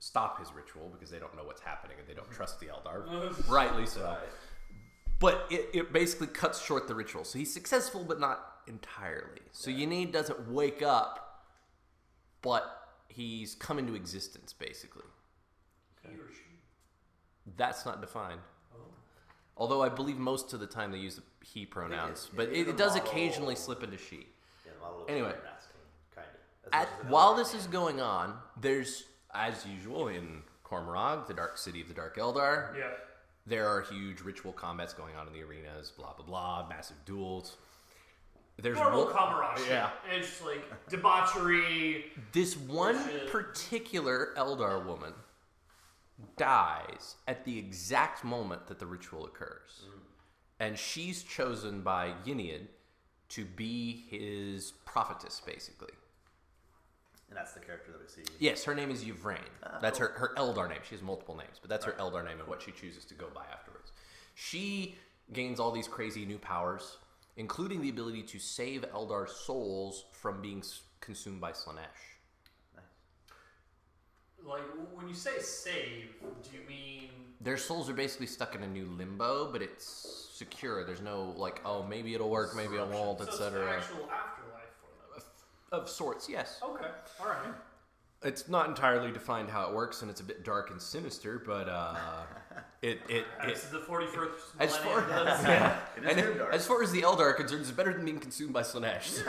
stop his ritual because they don't know what's happening and they don't trust the Eldar. Rightly so. But it basically cuts short the ritual. So he's successful, but not entirely. So Yennead doesn't wake up, but he's come into existence, basically. He or she. That's not defined. Although I believe most of the time they use the he pronouns. But it does occasionally slip into she. Anyway, while this is going on, there's, as usual, in Cormorag, the Dark City of the Dark Eldar, Yeah. there are huge ritual combats going on in the arenas, blah, blah, blah, massive duels. There's Normal camaraderie. Yeah. It's just like debauchery. This one Bullshit. particular Eldar woman dies at the exact moment that the ritual occurs. And she's chosen by Yennead to be his prophetess, basically. And that's the character that we see. Yes, her name is Yvraine. That's cool. her Eldar name. She has multiple names, but that's her Eldar name and what she chooses to go by afterwards. She gains all these crazy new powers, including the ability to save Eldar souls from being consumed by Slaanesh. Like, when you say save, do you mean... Their souls are basically stuck in a new limbo, but it's secure. There's no, like, oh, maybe it'll work, maybe it won't, So it's an etc. actual afterlife for them. Of sorts, yes. Okay, alright. It's not entirely defined how it works, and it's a bit dark and sinister, but This is the 41st as far millennium. It is very dark. as far as the Eldar are concerned, it's better than being consumed by Slaanesh.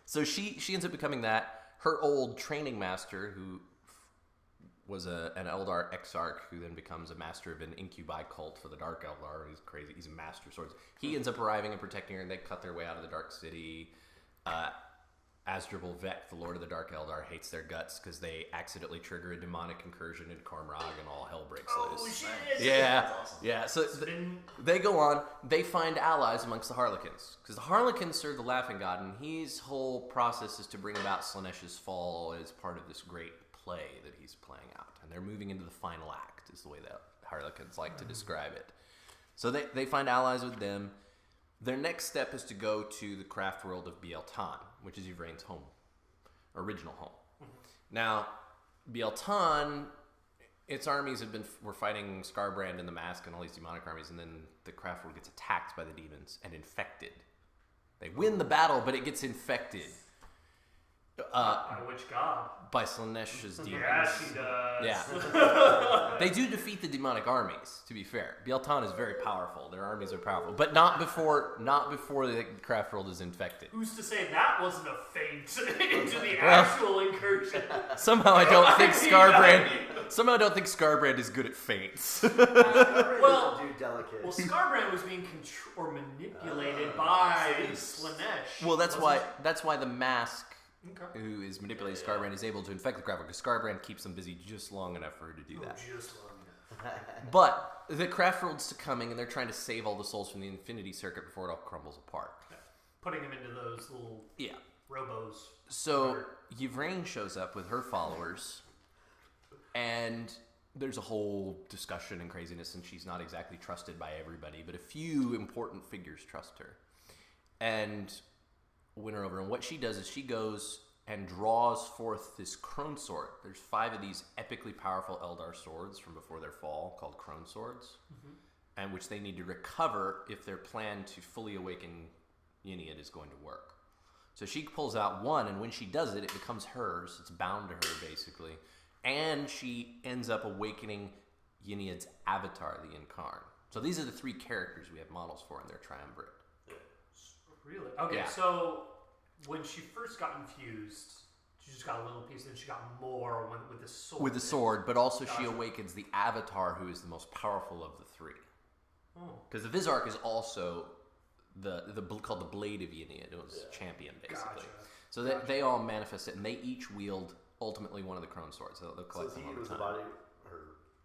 So she ends up becoming that. Her old training master, who was an Eldar Exarch who then becomes a master of an incubi cult for the Dark Eldar. He's crazy. He's a master of swords. He ends up arriving and protecting her, and they cut their way out of the Dark City. Asdrubal Vec, the Lord of the Dark Eldar, hates their guts because they accidentally trigger a demonic incursion into Cormorag, and all hell breaks loose. Shit! Yeah, awesome. yeah. So they go on. They find allies amongst the Harlequins because the Harlequins serve the Laughing God, and his whole process is to bring about Slaaneish's fall as part of this great play that he's playing out. And they're moving into the final act, is the way that Harlequins like to describe it. So they find allies with them. Their next step is to go to the craft world of Biel-Tan, which is Yvraine's home, original home. Now, Biel-Tan, its armies were fighting Skarbrand and the Mask and all these demonic armies, and then the craft world gets attacked by the demons and infected. They win the battle, but it gets infected. By which god? By Slaaneish's demons. Yeah, she does. Yeah. They do defeat the demonic armies, to be fair. Biel-Tan is very powerful. Their armies are powerful. But not before the craft world is infected. Who's to say that wasn't a feint into the actual incursion? Somehow I don't think Skarbrand is good at feints. Well, do delicate. Well, Skarbrand was being manipulated by Slaanesh. Well, that's why the Mask, who is manipulating Skarbrand, is able to infect the craft world, because Skarbrand keeps them busy just long enough for her to do that. Just long enough. But the craft world's coming, and they're trying to save all the souls from the Infinity Circuit before it all crumbles apart. Putting them into those little robos. So Yvraine shows up with her followers, and there's a whole discussion and craziness, and she's not exactly trusted by everybody, but a few important figures trust her and win her over. And what she does is she goes and draws forth this crone sword. There's 5 of these epically powerful Eldar swords from before their fall called crone swords, and which they need to recover if their plan to fully awaken Yniad is going to work. So she pulls out one, and when she does it, it becomes hers. It's bound to her, basically. And she ends up awakening Yniad's avatar, the Incarn. So these are the 3 characters we have models for in their triumvirate. Really? Okay, Yeah. so when she first got infused, she just got a little piece, and she got more with the sword. With the sword, but also she awakens the avatar, who is the most powerful of the 3. Because the Vizarch is also called the Blade of Yniad. It was champion, basically. Gotcha. So they all manifest it, and they each wield ultimately one of the crone swords. So they'll collect them all the was time. the body, her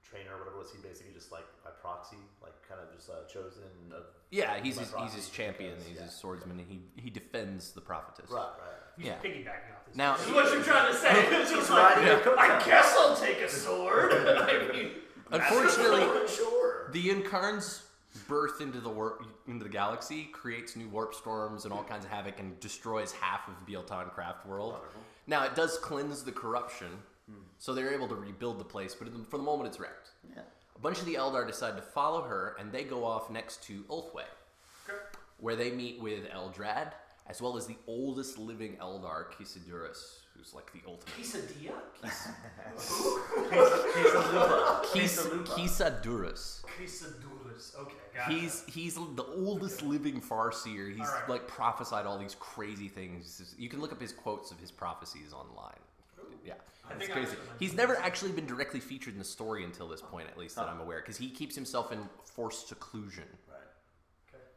trainer or whatever, was he basically just like by proxy, like kind of just chosen? Yeah, he's by his proxy, champion. because, He's his swordsman, and he defends the prophetess. Right. He's Yeah. piggybacking off this. Now- This is what you're trying to say. It's just like, I guess I'll take a sword. I mean, Unfortunately, Sure. the Incarn's birth into the galaxy creates new warp storms and all kinds of havoc and destroys half of Biel-Tan craft world. Wonderful. Now, it does cleanse the corruption, so they're able to rebuild the place, but for the moment it's wrecked. Yeah. A bunch of the Eldar decide to follow her, and they go off next to Ulthwé, where they meet with Eldrad, as well as the oldest living Eldar, Kisadurus, who's like the ultimate. quesadilla? Kisadurus. Quesadillas. Okay, gotcha. He's the oldest living Farseer. He's Alright. like prophesied all these crazy things. You can look up his quotes of his prophecies online. Yeah, it's think I crazy. should mention He's never actually been directly featured in the story until this point, at least that I'm aware, because he keeps himself in forced seclusion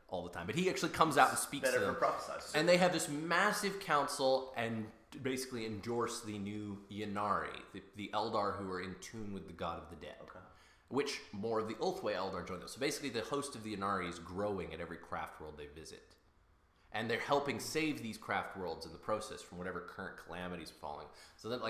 all the time. But he actually comes out and speaks Better to for them. prophesizing. And they have this massive council and basically endorse the new Ynnari, the Eldar who are in tune with the god of the dead. Which more of the Ulthwé Eldar join them. So basically the host of the Ynnari is growing at every craft world they visit. And they're helping save these craft worlds in the process from whatever current calamities falling. So that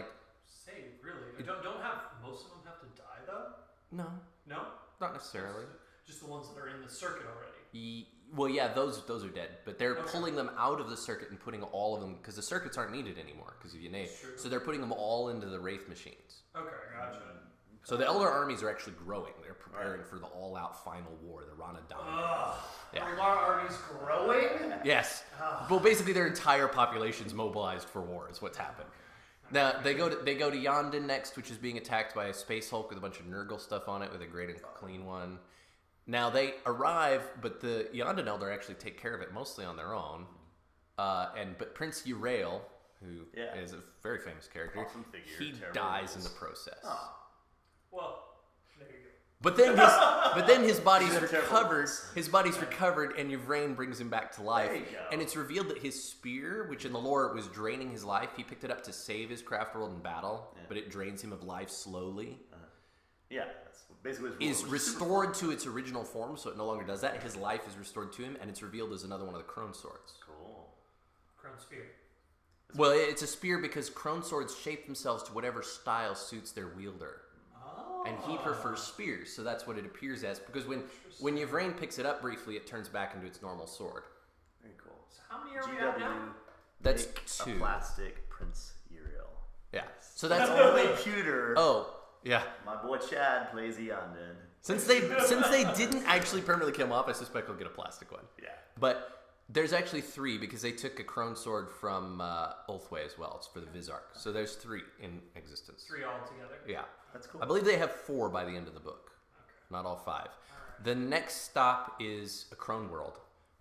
Save, really? Don't have most of them have to die though? no, No? not necessarily. Just the ones that are in the circuit already. Well, yeah, those are dead, but they're pulling them out of the circuit and putting all of them, because the circuits aren't needed anymore because of Ynnai. So they're putting them all into the Wraith machines. Okay, gotcha. So the Eldar armies are actually growing. They're preparing for the all-out final war, the Rana Dam. Yeah. Eldar armies growing? Yes. Well, basically their entire population's mobilized for war is what's happened. Now they go to Yondon next, which is being attacked by a space Hulk with a bunch of Nurgle stuff on it, with a great and clean one. Now they arrive, but the Yondon Eldar actually take care of it mostly on their own. But Prince Urail, who is a very famous character, Awesome figure, he terrible dies rules. in the process. Well, there you go. But then his body's recovered. His body's recovered, and Yvraine brings him back to life. There you go. And it's revealed that his spear, which in the lore was draining his life, he picked it up to save his craft world in battle, but it drains him of life slowly. Yeah, that's basically what is restored to its original form, so it no longer does that. His life is restored to him, and it's revealed as another one of the crone swords. Cool. Crone spear. Well, it's a spear because crone swords shape themselves to whatever style suits their wielder. And he prefers spears, so that's what it appears as. Because when Yvraine picks it up briefly, it turns back into its normal sword. Very cool. So how many are we at now? That's make 2. A plastic Prince Uriel. Yeah. So that's only pewter. Oh, yeah. My boy Chad plays Eondin. Since they didn't actually permanently kill him off, I suspect we'll get a plastic one. Yeah. But there's actually 3 because they took a crone sword from Ulthwé as well. It's for the Vizark. So there's 3 in existence. 3 altogether. Yeah. That's cool. I believe they have 4 by the end of the book. Okay. Not all 5. The next stop is a crone world.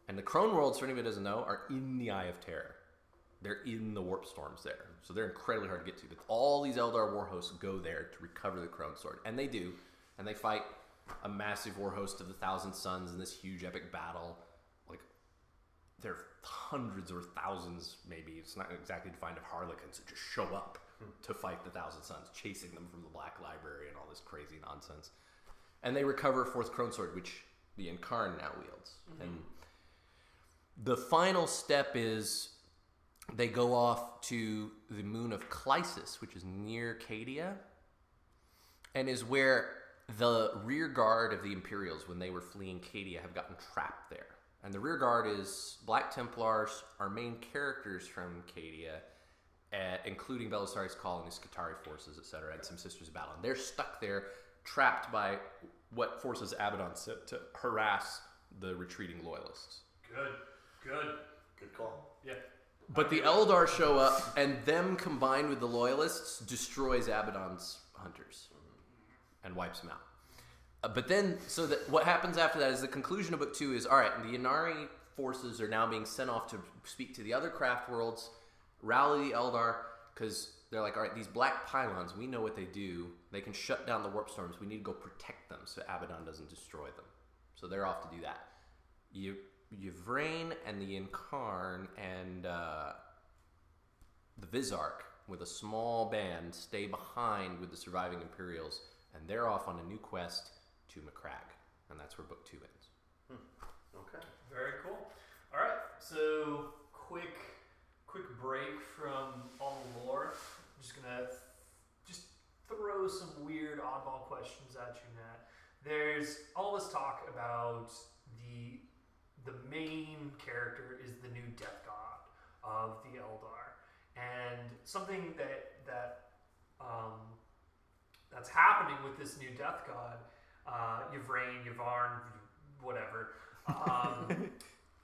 And the crone worlds, for anybody who doesn't know, are in the Eye of Terror. They're in the warp storms there. So they're incredibly hard to get to. But all these Eldar war hosts go there to recover the crone sword. And they do. And they fight a massive war host of the Thousand Suns in this huge epic battle. Like, there are hundreds or thousands, maybe. It's not exactly defined, of Harlequins that just show up to fight the Thousand Suns, chasing them from the Black Library and all this crazy nonsense. And they recover a 4th crone sword, which the Incarn now wields. Mm-hmm. And the final step is they go off to the moon of Clysis, which is near Cadia, and is where the rear guard of the Imperials, when they were fleeing Cadia, have gotten trapped there. And the rear guard is Black Templars, our main characters from Cadia, including Belisarius Cawl and his Skitarii forces, etc., and some Sisters of Battle. And they're stuck there, trapped by what forces Abaddon sent to harass the retreating loyalists. Good call. Yeah. But the Eldar show up, and them combined with the loyalists destroys Abaddon's hunters and wipes them out. But then, so that what happens after that is the conclusion of book 2 is, all right, the Inari forces are now being sent off to speak to the other craft worlds, rally the Eldar, because they're like, all right, these black pylons, we know what they do. They can shut down the warp storms. We need to go protect them so Abaddon doesn't destroy them. So they're off to do that. Yvraine and the Incarn and the Vizark, with a small band, stay behind with the surviving Imperials, and they're off on a new quest to Macragge. And that's where book 2 ends. Okay. Very cool. All right, so quick break from all the lore. I'm just gonna throw some weird oddball questions at you, Matt. There's all this talk about the main character is the new death god of the Eldar, and something that's happening with this new death god, Yvraine, Yvarn, whatever.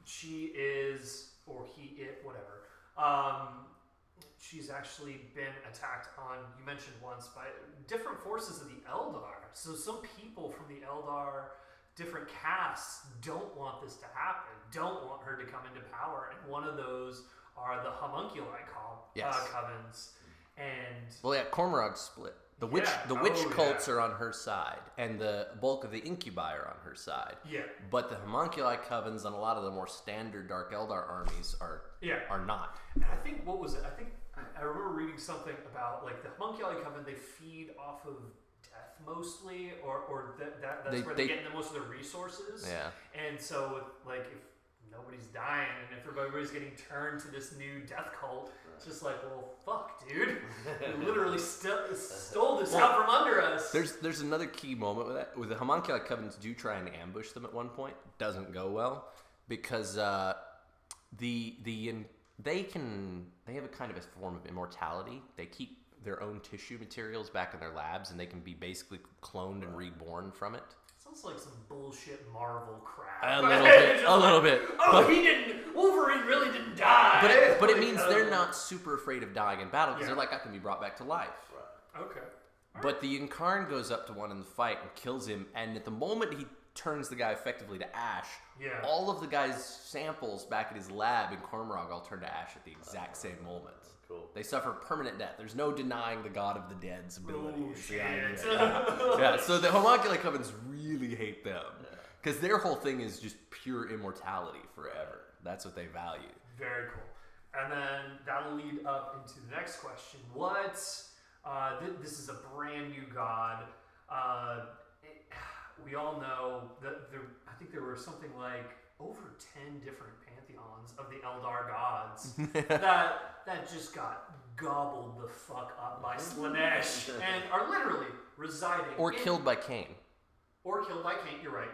She is, or he, it, whatever. She's actually been attacked on, you mentioned once, by different forces of the Eldar. So some people from the Eldar, different castes, don't want this to happen, don't want her to come into power. And one of those are the homunculi covens. And well, yeah, Cormorag's split. The witch cults are on her side, and the bulk of the incubi are on her side. Yeah. But the homunculi covens and a lot of the more standard Dark Eldar armies are not. And I think, what was it? I remember reading something about, like, the homunculi coven, they feed off of death mostly, or that's where they get most of their resources. Yeah. And so, like, if nobody's dying and if everybody's getting turned to this new death cult, it's just like, well, fuck, dude. You literally stole this out from under us. There's another key moment with that. With the homunculi covens do try and ambush them at one point. Doesn't go well because they have a kind of a form of immortality. They keep their own tissue materials back in their labs, and they can be basically cloned and reborn from it. Sounds like some bullshit Marvel crap. A little bit. Oh, Wolverine really didn't die. But it means they're not super afraid of dying in battle because they're like, I can be brought back to life. Right. Okay. But the Incarn goes up to one in the fight and kills him, and at the moment he turns the guy effectively to ash. Yeah. All of the guy's samples back at his lab in Cormorog all turn to ash at the exact same moment. Cool. They suffer permanent death. There's no denying the god of the dead's abilities. Shit. Yeah, so the Homunculi Covens really hate them. Because their whole thing is just pure immortality forever. That's what they value. Very cool. And then that'll lead up into the next question. This is a brand new god. We all know that I think there were something like over 10 different pantheons of the Eldar gods that just got gobbled the fuck up by Slaanesh and are literally residing killed by Cain. Or killed by Cain, you're right.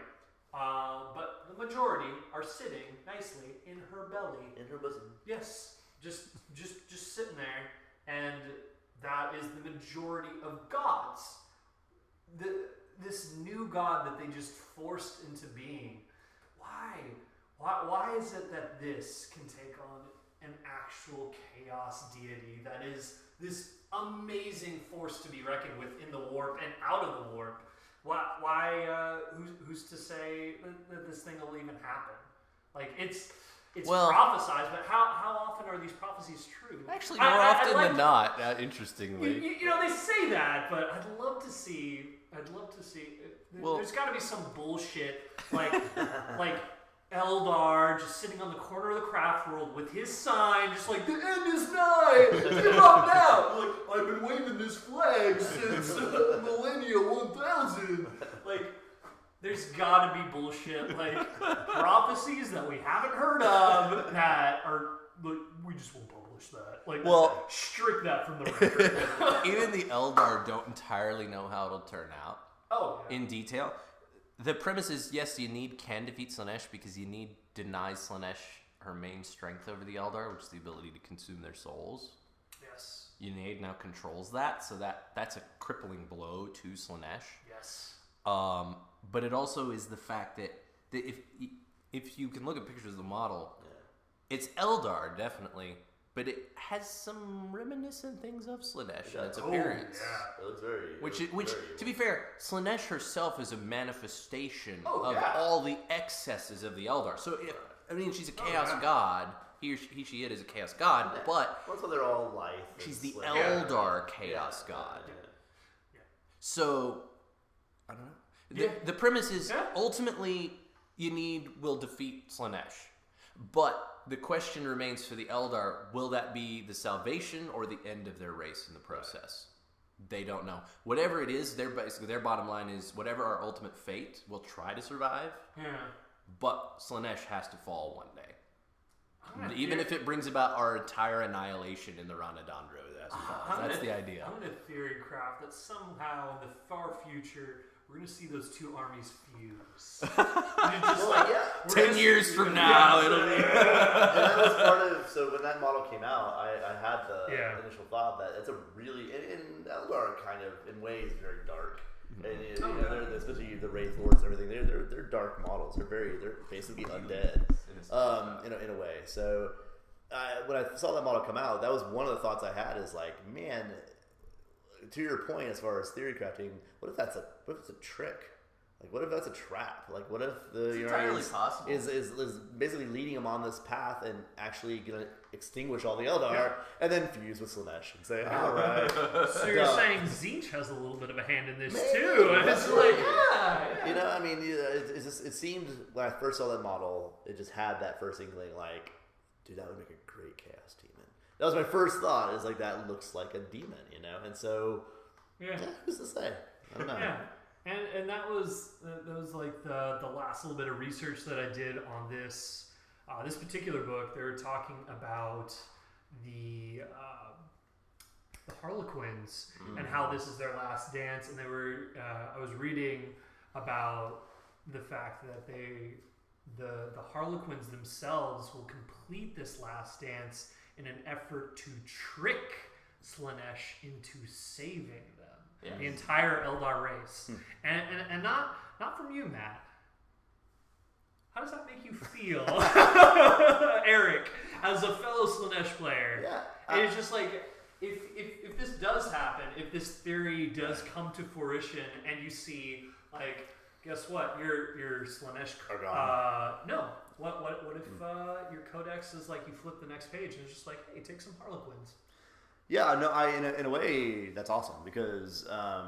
But the majority are sitting nicely in her belly. In her bosom. Yes. Just sitting there. And that is the majority of gods. This new god that they just forced into being. Why is it that this can take on an actual chaos deity that is this amazing force to be reckoned with in the warp and out of the warp? Who's to say that this thing will even happen? Like, it's prophesized, but how often are these prophecies true? Actually, more often than not, interestingly. You know, they say that, but I'd love to see. There's got to be some bullshit like Eldar just sitting on the corner of the craft world with his sign, just like, the end is nigh. Give up now. Like, I've been waving this flag since millennia 1000. Like, there's got to be bullshit like prophecies that we haven't heard of that are like, we just won't publish that. Like, strip that from the record. Even the Eldar don't entirely know how it'll turn out. Oh, yeah. In detail. The premise is, yes, you can defeat Slaanesh because you denies Slaanesh her main strength over the Eldar, which is the ability to consume their souls. Yes. Yneid now controls that, so that's a crippling blow to Slaanesh. Yes. But it also is the fact that if you can look at pictures of the model, it's Eldar, definitely, but it has some reminiscent things of Slaanesh in its appearance. Yeah. It looks very... Which to be fair, Slaanesh herself is a manifestation of yeah. all the excesses of the Eldar. So, she's a chaos god. She is a chaos god, but... That's why they're all life. She's the Eldar chaos god. Yeah. So, I don't know. The premise is, ultimately, Yneid will defeat Slaanesh. But the question remains for the Eldar, will that be the salvation or the end of their race in the process? They don't know. Whatever it is, their bottom line is, whatever our ultimate fate, we'll try to survive. Yeah. But Slaanesh has to fall one day. Even if it brings about our entire annihilation in the Ranadandro. That's the idea. I'm going to theory craft that somehow in the far future, we're going to see those two armies fuse. 10 years from now, it'll be... And that was part of... So when that model came out, I had the initial thought that it's a really... And Eldar kind of, in ways, very dark. And especially the Wraith Lords and everything, they're dark models. They're basically undead, in a way. So when I saw that model come out, that was one of the thoughts I had. Is like, man, to your point as far as theory crafting, what if it's a trick? Like, what if that's a trap? Like, what if the possible. is basically leading him on this path and actually gonna extinguish all the Eldar and then fuse with Slaanesh and say, all right. So you're saying Tzeentch has a little bit of a hand in this too? And it's like, you know, I mean, it seemed when I first saw that model, it just had that first inkling, like, dude, that would make a great Chaos Demon. That was my first thought. Is like, that looks like a demon, you know, and so who's to say? I don't know. Yeah. And that was like the last little bit of research that I did on this particular book. They were talking about the Harlequins and how this is their last dance, and they were I was reading about the fact that the Harlequins themselves will complete this last dance in an effort to trick Slaanesh into saving them. Yes. The entire Eldar race. And not from you, Matt. How does that make you feel, Eric, as a fellow Slaanesh player? Yeah. It's just like, if this does happen, if this theory does come to fruition, and you see, like, guess what? Your Slaanesh are gone. No. What if your codex is like you flip the next page and it's just like, hey, take some Harlequins. Yeah, no, in a way that's awesome because I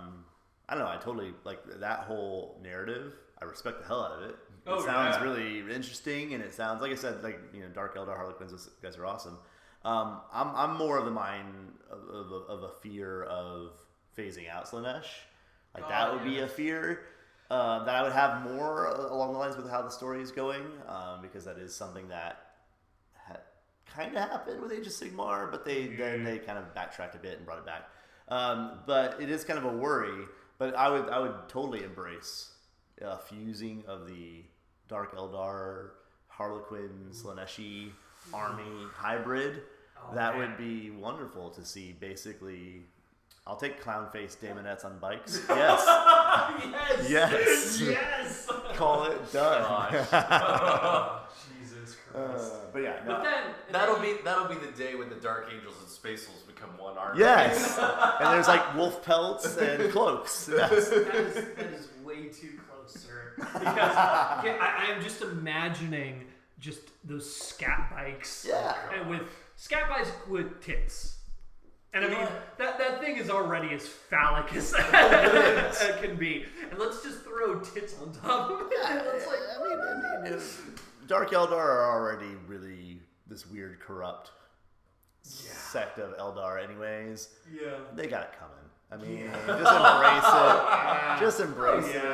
don't know, I totally like that whole narrative. I respect the hell out of it. It sounds really interesting, and it sounds like I said, like Dark Eldar Harlequins. Those guys are awesome. I'm more of the mind of a fear of phasing out Slaanesh. Like that would be a fear that I would have more along the lines with how the story is going, because that is something that kind of happened with Age of Sigmar, but then they kind of backtracked a bit and brought it back. But it is kind of a worry. But I would totally embrace fusing of the Dark Eldar Harlequin Slaaneshi army hybrid. That would be wonderful to see. Basically, I'll take clown face daemonettes on bikes. Yes. Yes. Call it done. Jesus Christ. But yeah, no. But then that'll be the day when the Dark Angels and Space Wolves become one army. Yes. And there's like wolf pelts and cloaks. Yes. That is way too close, sir. Because I am just imagining just those scat bikes. Yeah. And with scat bikes with tits. And I mean, that thing is already as phallic as it can be. And let's just throw tits on top of it. It's like, I mean, Dark Eldar are already really this weird, corrupt sect of Eldar anyways. Yeah. They got it coming. I mean, just embrace it.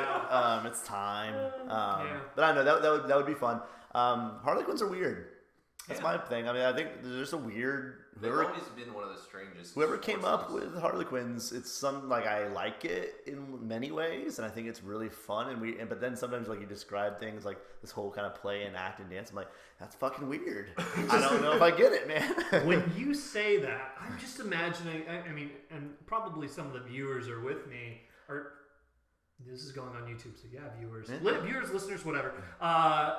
It's time. But I know that would be fun. Harlequins are weird. That's my thing. I mean, I think there's a weird. They've always been one of the strangest. Whoever came up with Harlequins, it's I like it in many ways, and I think it's really fun. But then sometimes like you describe things like this whole kind of play and act and dance. I'm like, that's fucking weird. I don't know if I get it, man. When you say that, I'm just imagining. I mean, and probably some of the viewers are with me. This is going on YouTube, so yeah, viewers, listeners, whatever.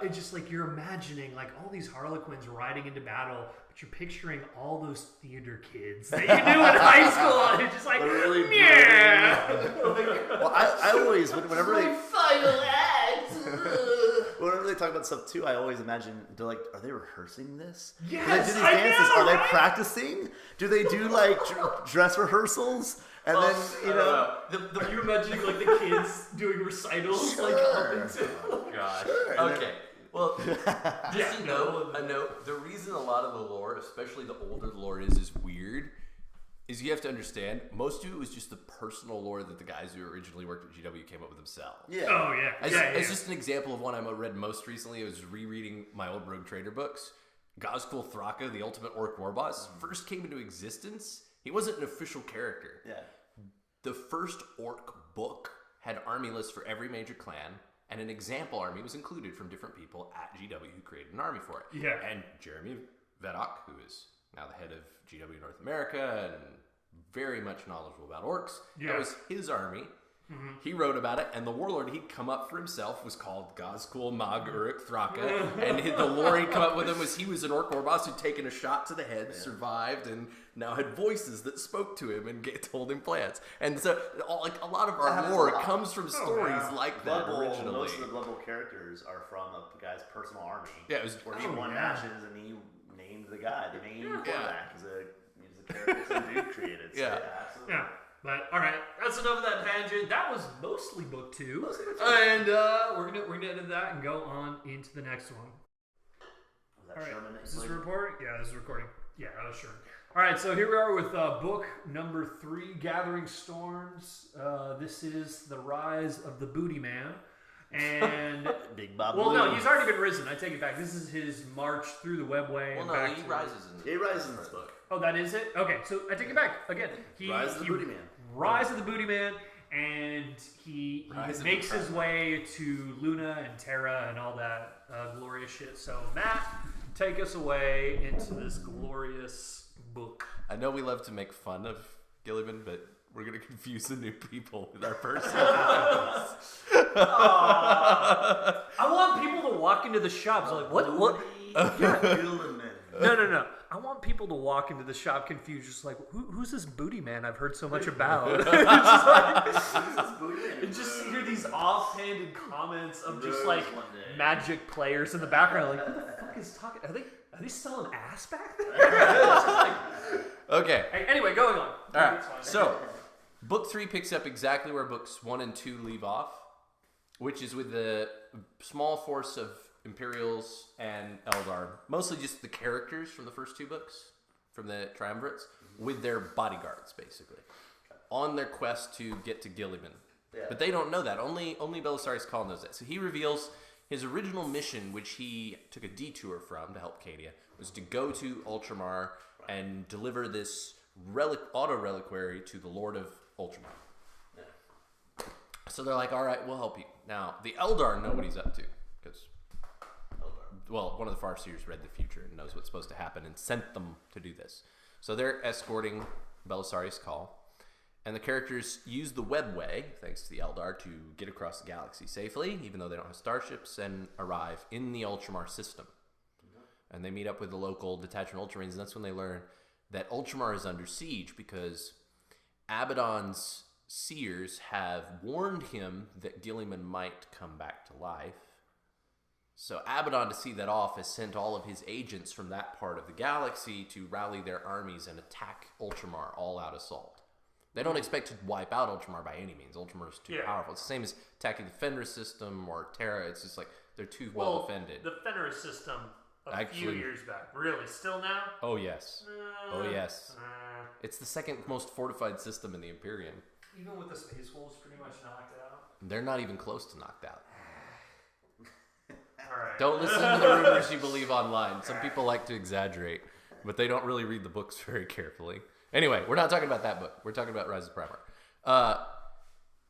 It's just like you're imagining like all these Harlequins riding into battle, but you're picturing all those theater kids that you knew in high school, and you're just like, really yeah. Well, I always, whenever they final act. Whenever they talk about stuff too, I always imagine they're like, are they rehearsing this? Yes, do they do these dances? know, are they right? practicing? Do they do like dress rehearsals? And then are you imagining like the kids doing recitals like up until? Oh gosh. Sure. Okay. Well, just a note. The reason a lot of the lore, especially the older lore, is weird, is you have to understand most of it was just the personal lore that the guys who originally worked at GW came up with themselves. Yeah. Oh yeah. It's just an example of one I read most recently. I was rereading my old Rogue Trader books. Gazkul Thraka, the ultimate orc war boss, first came into existence. He wasn't an official character. Yeah. The first orc book had army lists for every major clan, and an example army was included from different people at GW who created an army for it. Yeah. And Jeremy Vedok, who is now the head of GW North America and very much knowledgeable about orcs, that was his army. Mm-hmm. He wrote about it, and the warlord he'd come up for himself was called Gazkul Mag Uruk Thraka, and the lore he'd come up with him was he was an orc war boss who'd taken a shot to the head, survived, and now had voices that spoke to him and told him plans. And so, a lot of our lore comes from stories like that originally. Most of the Blood Bowl characters are from a guy's personal army. Yeah, it was where he won matches, and he named the guy. The name quarterback is a character some dude created. So, absolutely. Yeah. But all right, that's enough of that tangent. That was mostly book 2, and we're gonna edit that and go on into the next one. Was that all right, Sherman? Is this recording? Yeah, this is recording. Yeah, that was Sherman. All right, so here we are with book number 3, Gathering Storms. This is the rise of the Booty Man, and Big Bob. Well, no, he's already been risen. I take it back. This is his march through the webway. Well, no, he rises in this book. Oh, that is it? Okay, so I take it back. Again, Rise of the Booty Man. Rise of the Booty Man, and he makes his way to Luna and Terra and all that glorious shit. So, Matt, take us away into this glorious book. I know we love to make fun of Gilliman, but we're going to confuse the new people with our person. I want people to walk into the shops like, what? Yeah. No. I want people to walk into the shop confused, just like, who's this booty man I've heard so much about? And just hear these offhanded comments of just like Magic players in the background, like, who the fuck is talking? Are they selling ass back there? Okay. Anyway, going on. All right. So, book 3 picks up exactly where books 1 and 2 leave off, which is with the small force of Imperials and Eldar, mostly just the characters from the first 2 books, from the Triumvirates, with their bodyguards, basically, on their quest to get to Gilliman. Yeah. But they don't know that. Only Belisarius Cawl knows that. So he reveals his original mission, which he took a detour from to help Cadia, was to go to Ultramar and deliver this auto-reliquary to the Lord of Ultramar. Yeah. So they're like, all right, we'll help you. Now, the Eldar know what he's up to, because... Well, one of the Farseers read the future and knows what's supposed to happen and sent them to do this. So they're escorting Belisarius Cawl. And the characters use the webway, thanks to the Eldar, to get across the galaxy safely, even though they don't have starships, and arrive in the Ultramar system. And they meet up with the local detachment Ultramarines, and that's when they learn that Ultramar is under siege because Abaddon's seers have warned him that Gilliman might come back to life. So Abaddon, to see that off, has sent all of his agents from that part of the galaxy to rally their armies and attack Ultramar all-out assault. They don't expect to wipe out Ultramar by any means. Ultramar is too powerful. It's the same as attacking the Fenris system or Terra. It's just like they're too well defended. The Fenris system a few years back. Really? Still now? Oh, yes. It's the second most fortified system in the Imperium. Even with the Space Wolves pretty much knocked out? They're not even close to knocked out. Right. Don't listen to the rumors you believe online. Some people like to exaggerate, but they don't really read the books very carefully. Anyway, we're not talking about that book. We're talking about Rise of Primarch.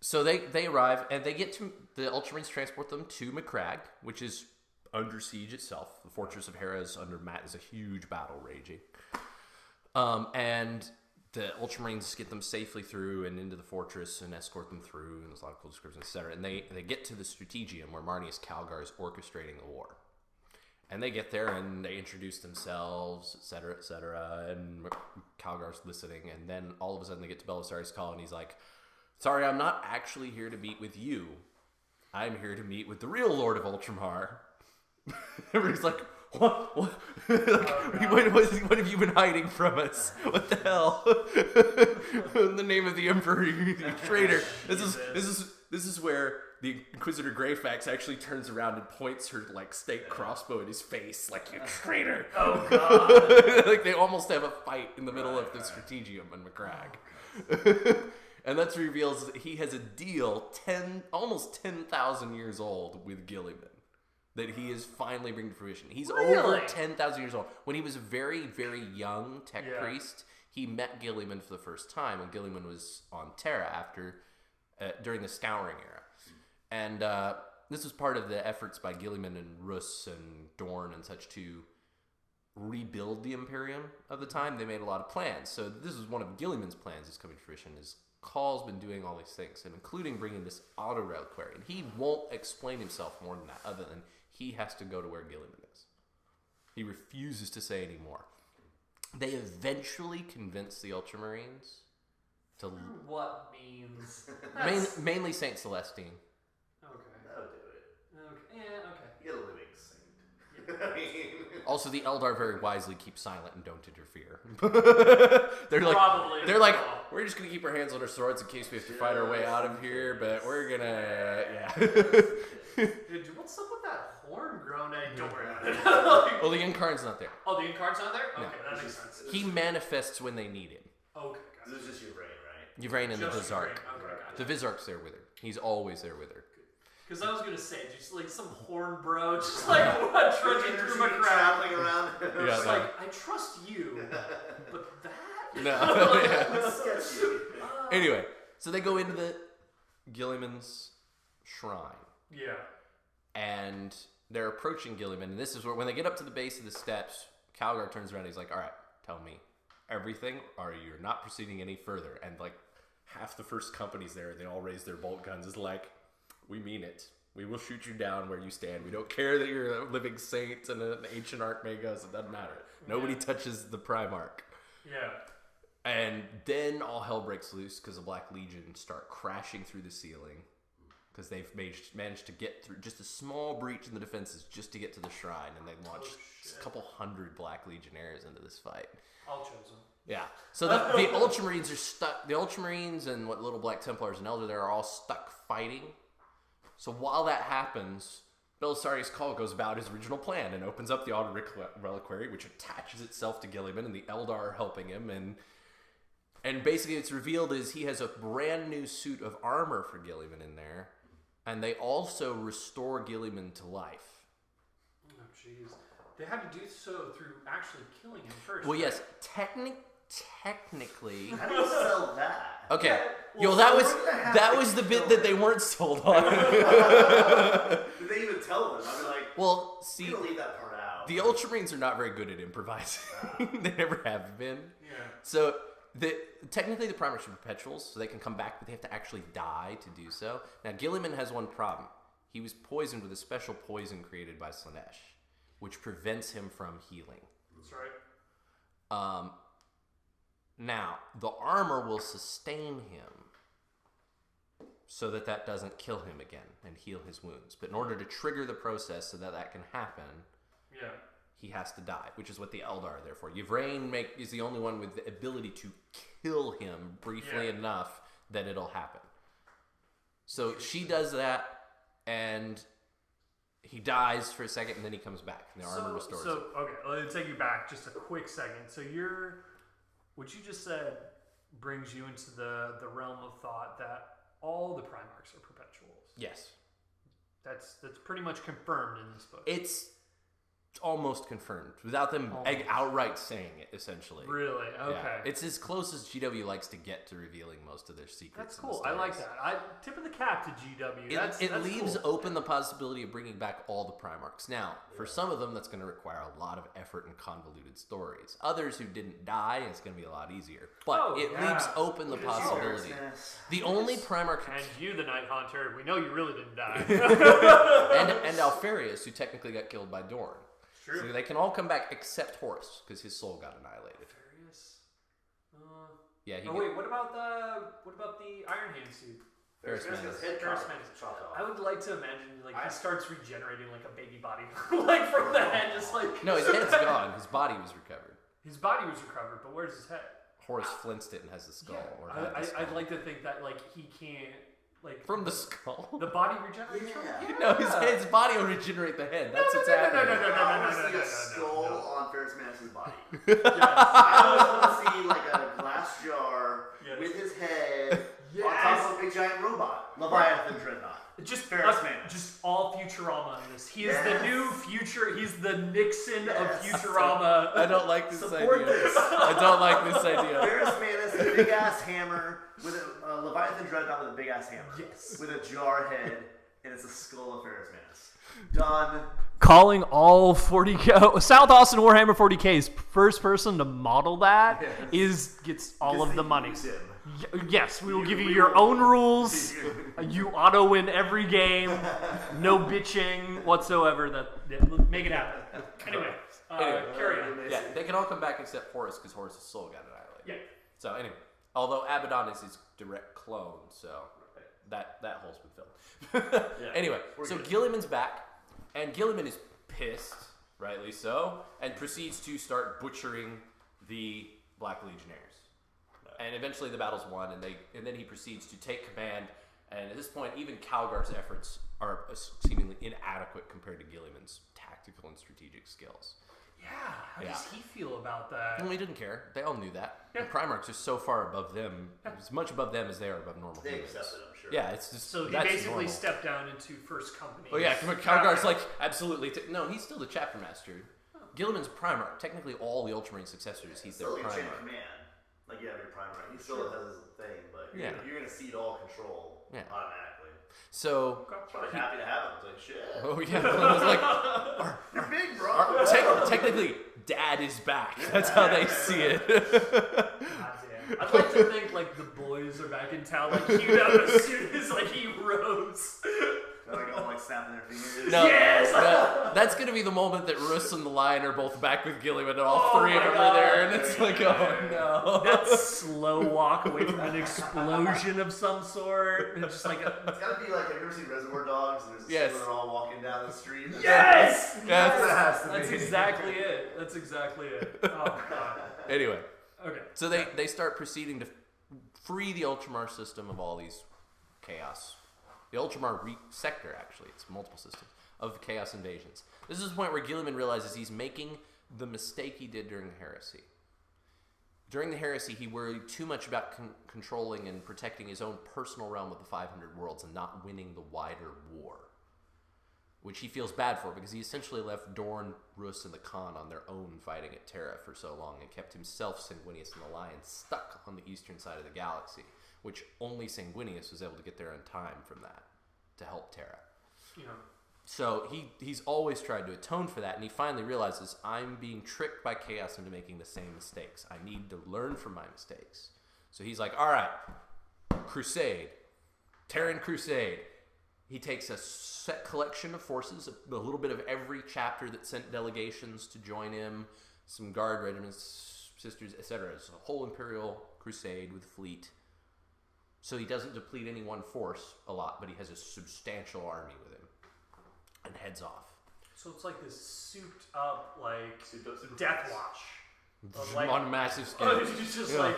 So they arrive, and they get to... The Ultramarines transport them to Macragge, which is under siege itself. The Fortress of Hera is is a huge battle raging. And the Ultramarines get them safely through and into the fortress and escort them through, and there's a lot of cool descriptions, etc. And they get to the Strategium where Marneus Calgar is orchestrating the war. And they get there and they introduce themselves, etc., and Calgar's listening, and then all of a sudden they get to Belisarius Cawl, and he's like, sorry, I'm not actually here to meet with you. I'm here to meet with the real Lord of Ultramar. Everybody's like, what? What have you been hiding from us? What the hell? In the name of the Emperor, you traitor. This is where the Inquisitor Greyfax actually turns around and points her stake crossbow at his face, like, you traitor. Oh god. Like they almost have a fight in the middle of the Strategium in Macragge. And that reveals that he has a deal almost 10,000 years old with Gilliman that he is finally bringing to fruition. He's over 10,000 years old. When he was a very, very young tech priest, he met Gilliman for the first time when Gilliman was on Terra during the Scouring era. And this was part of the efforts by Gilliman and Rus and Dorn and such to rebuild the Imperium of the time. They made a lot of plans. So this is one of Gilliman's plans that's coming to fruition, is Call's been doing all these things, and including bringing this auto-reliquary. And he won't explain himself more than that, other than he has to go to where Gilliman is. He refuses to say any more. They eventually convince the Ultramarines to... What means? Mainly Saint Celestine. Okay. That'll do it. Okay. Yeah, okay. Get a living saint. Also, the Eldar very wisely keep silent and don't interfere. Probably. They're like, we're just gonna keep our hands on our swords in case we have to fight our way out of here, but we're gonna, Dude, what's up with that horn groan? Don't worry about it. Well, the Incarn's not there. Oh, the Incarn's not there? Okay, No. that makes sense. He manifests when they need him. Okay, This is just your brain, right? Yvraine and the Just Vizark. Okay, gotcha. The Vizark's there with her. He's always there with her. Because I was going to say, just like some horn bro, just like trudging through my crowd. Traveling around. Yeah, It's like, I trust you, but that? No. It's sketchy. Anyway, so they go into the Gilliman's shrine. Yeah. And they're approaching Gilliman, and this is where, when they get up to the base of the steps, Calgar turns around and he's like, all right, tell me everything, or you're not proceeding any further. And half the first companies there, they all raise their bolt guns. It's like, we mean it. We will shoot you down where you stand. We don't care that you're a living saint and an ancient Archmagos. It doesn't matter. Nobody touches the Primarch. Yeah. And then all hell breaks loose because the Black Legion start crashing through the ceiling because they've managed to get through just a small breach in the defenses just to get to the shrine, and they launch a couple hundred Black Legionnaires into this fight. All chosen. Yeah. So the Ultramarines are stuck. The Ultramarines and what little Black Templars and Elder there are all stuck fighting. So while that happens, Belisarius Cawl goes about his original plan and opens up the Auto Reliquary, which attaches itself to Guilliman, and the Eldar are helping him. And basically it's revealed is he has a brand new suit of armor for Guilliman in there, and they also restore Guilliman to life. Oh, jeez. They had to do so through actually killing him first. Well, right? yes, technically. How do you sell that? Okay, Yeah, well, that was the bit that they weren't sold on. Did they even tell them? I mean, like, Well, see, you don't leave that part out. the Ultramarines are not very good at improvising. They never have been. Yeah. So technically the Primarchs are perpetuals, so they can come back, but they have to actually die to do so. Now, Guilliman has one problem. He was poisoned with a special poison created by Slaanesh, which prevents him from healing. That's right. Now, the armor will sustain him so that doesn't kill him again and heal his wounds. But in order to trigger the process so that can happen, he has to die, which is what the Eldar are there for. Yvraine is the only one with the ability to kill him briefly enough that it'll happen. So she does that, and he dies for a second, and then he comes back, and the armor restores him. Okay, let me take you back just a quick second. So what you just said brings you into the realm of thought that all the Primarchs are perpetuals. Yes. That's pretty much confirmed in this book. It's almost confirmed without them outright saying it, essentially. Really? Okay. Yeah. It's as close as GW likes to get to revealing most of their secrets. That's cool. I like that. Tip of the cap to GW. It leaves cool. open the possibility of bringing back all the Primarchs. Now, for some of them, that's going to require a lot of effort and convoluted stories. Others who didn't die, it's going to be a lot easier. But it leaves open the possibility. The only Primarch... And you, the Night Haunter, we know you really didn't die. and Alfarius, who technically got killed by Dorn. True. So they can all come back except Horus, because his soul got annihilated. Yeah. What about the Iron Hand suit? Ferrus Manus. I would like to imagine he starts regenerating like a baby body, like from the head, just like. No, his head's gone. His body was recovered. His body was recovered, but where's his head? Horus flinched it and has the skull. I'd like to think that he can't. From the skull? The body regenerates from it? No, his body will regenerate the head. That's what's happening. I want to see a skull on Ferrus Manus' body. I want to see a glass jar with his head on top of a big giant robot. Leviathan Dreadnought. Just Ferrus Manus. Just all Futurama in this. He is the new future. He's the Nixon of Futurama. I don't like this Support idea. this. I don't like this idea. Ferrus Manus, a big ass hammer with a Leviathan Dreadnought with a big ass hammer. Yes. With a jar head, and it's a skull of Ferrus Manus. Done. Calling all 40K South Austin Warhammer 40K's first person to model that gets all of the money. Yes, we will give you your own rules. You auto win every game. No bitching whatsoever. Make it happen. Anyway, carry on. Yeah, they can all come back except Horus, because Horus' soul got annihilated. Yeah. So anyway, although Abaddon is his direct clone, so that hole's been filled. Anyway, so Guilliman's back, and Guilliman is pissed, rightly so, and proceeds to start butchering the Black Legionnaires. And eventually the battle's won, and then he proceeds to take command. And at this point, even Calgar's efforts are seemingly inadequate compared to Guilliman's tactical and strategic skills. Yeah, how does he feel about that? Well, he didn't care. They all knew that. The Primarchs are so far above them, as much above them as they are above normal humans. They accepted, I'm sure. Yeah, it's just so he that's basically normal. stepped down into first company. Oh yeah, Calgar's like absolutely. No, he's still the chapter master. Guilliman's Primarch. Technically, all the Ultramarine successors, he's their Primarch. Like you have your Primarch. He still has his thing, but you're going to cede all control automatically. So probably happy to have him. It's like shit. Oh yeah, I was like, you're big, bro. Technically, Dad is back. That's how they see it. I'd like to think like the boys are back in town, like queued up as soon as like he rose. They're like all like snapping their fingers. No, Yes! that's gonna be the moment that Russ and the Lion are both back with Gilliman, and all Oh three of my them God. are there, and it's like, oh no. That slow walk away from an explosion of some sort. It's just like It's gotta be like, have you ever seen Reservoir Dogs? And there's a Yes. scene where they're all walking down the street. yes! Yes! That's exactly it. That's exactly it. Oh god. Anyway, Okay. so they start proceeding to free the Ultramar system of all these chaos. The Ultramar sector, actually, it's multiple systems of chaos invasions. This is the point where Gilliman realizes he's making the mistake he did during the heresy. During the heresy, he worried too much about controlling and protecting his own personal realm of the 500 worlds and not winning the wider war, which he feels bad for because he essentially left Dorn, Rus, and the Khan on their own fighting at Terra for so long and kept himself, Sanguinius, and the Lion stuck on the eastern side of the galaxy, which only Sanguinius was able to get there in time from that to help Terra. Yeah. So he's always tried to atone for that, and he finally realizes, I'm being tricked by chaos into making the same mistakes. I need to learn from my mistakes. So he's like, all right, Crusade, Terran Crusade. He takes a set collection of forces, a little bit of every chapter that sent delegations to join him, some guard regiments, sisters, etc. It's a whole Imperial Crusade with a fleet. So he doesn't deplete any one force a lot, but he has a substantial army with him. And heads off. So it's like this souped up, like Death Watch. Of, like, on a massive scale. Oh, it's just like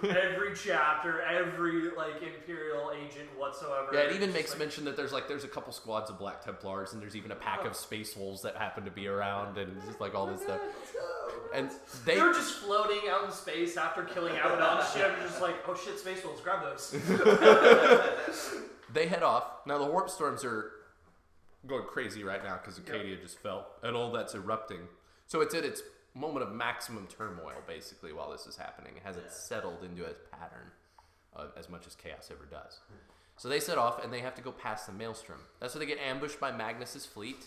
every chapter, every like Imperial agent whatsoever. Yeah, it even It's makes like, mention that there's a couple squads of Black Templars, and there's even a pack of Space Wolves that happen to be around, and just like all this stuff. And they're just floating out in space after killing Abaddon's ship. You're just like, oh shit, Space Wolves, grab those. They head off. Now the warp storms are going crazy right now because Acadia just fell, and all that's erupting. So it's at its moment of maximum turmoil, basically, while this is happening. It hasn't settled into a pattern as much as chaos ever does. So they set off, and they have to go past the Maelstrom. That's where they get ambushed by Magnus's fleet.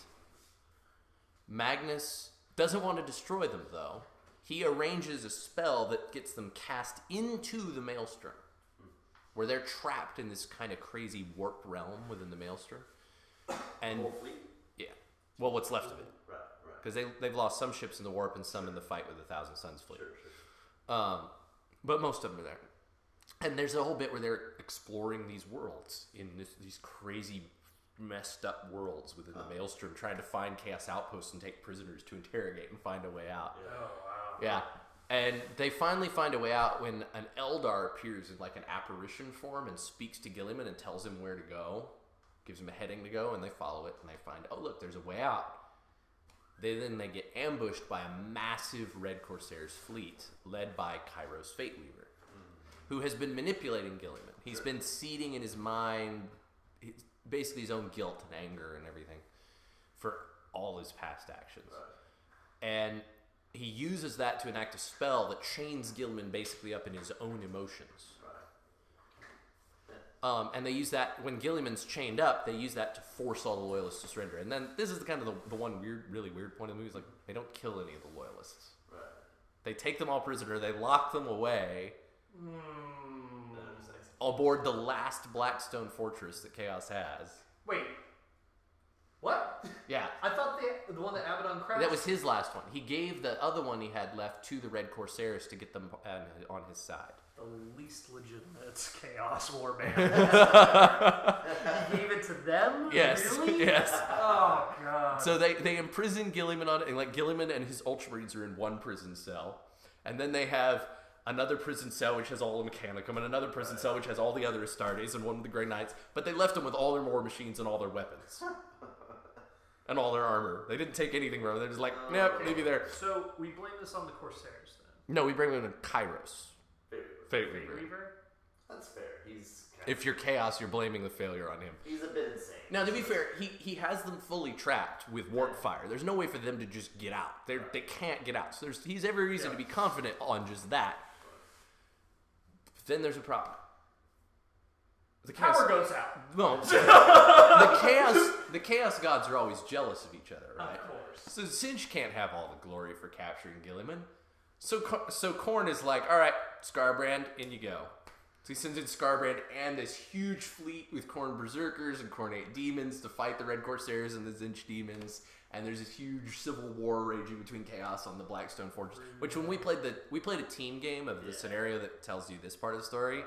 Magnus doesn't want to destroy them, though. He arranges a spell that gets them cast into the Maelstrom, where they're trapped in this kind of crazy warped realm within the Maelstrom. And Whole fleet? yeah, well, what's left of it, Right. because they've lost some ships in the warp and some in the fight with the Thousand Suns fleet. Sure. But most of them are there. And there's a whole bit where they're exploring these worlds in these crazy, messed up worlds within the Maelstrom, trying to find Chaos Outposts and take prisoners to interrogate and find a way out. Oh wow. Yeah. And they finally find a way out when an Eldar appears in like an apparition form and speaks to Gilliman and tells him where to go. Gives them a heading to go, and they follow it, and they find, oh, look, there's a way out. They get ambushed by a massive Red Corsairs fleet led by Kairos Fateweaver, who has been manipulating Gilliman. He's been seeding in his mind basically his own guilt and anger and everything for all his past actions. Right. And he uses that to enact a spell that chains Gilliman basically up in his own emotions. And they use that, when Gilliman's chained up, they use that to force all the loyalists to surrender. And then this is kind of the one really weird point of the movie, is like, they don't kill any of the loyalists. Right. They take them all prisoner, they lock them away aboard the last Blackstone fortress that Chaos has. Wait. What? Yeah. I thought the one that Abaddon crashed. That was his last one. He gave the other one he had left to the Red Corsairs to get them on his side. the least legitimate Chaos Warband. He gave it to them? Yes. Really? Yes. Oh, God. So they imprison Gilliman on it, and like Gilliman and his Ultramarines are in one prison cell, and then they have another prison cell which has all the Mechanicum, and another prison cell which has all the other Astartes, and one with the Grey Knights, but they left them with all their war machines and all their weapons. And all their armor. They didn't take anything from them. They're just like, nope, leave you there. So we blame this on the Corsairs then? No, we bring them to Kairos. Fate Weaver. Reaver? That's fair. He's If you're Chaos, you're blaming the failure on him. he's a bit insane. Now, to be fair, he has them fully trapped with warp fire. There's no way for them to just get out. They can't get out. So he's every reason to be confident on just that. But then there's a problem. The Power goes out. No. the chaos gods are always jealous of each other, right? Of course. So Singe can't have all the glory for capturing Gilliman. So Khorne is like, all right, Scarbrand, in you go. So he sends in Scarbrand and this huge fleet with Khorne Berserkers and Khornate Demons to fight the Red Corsairs and the Zinch Demons. And there's this huge civil war raging between Chaos on the Blackstone Fortress. Which when we played a team game of the scenario that tells you this part of the story.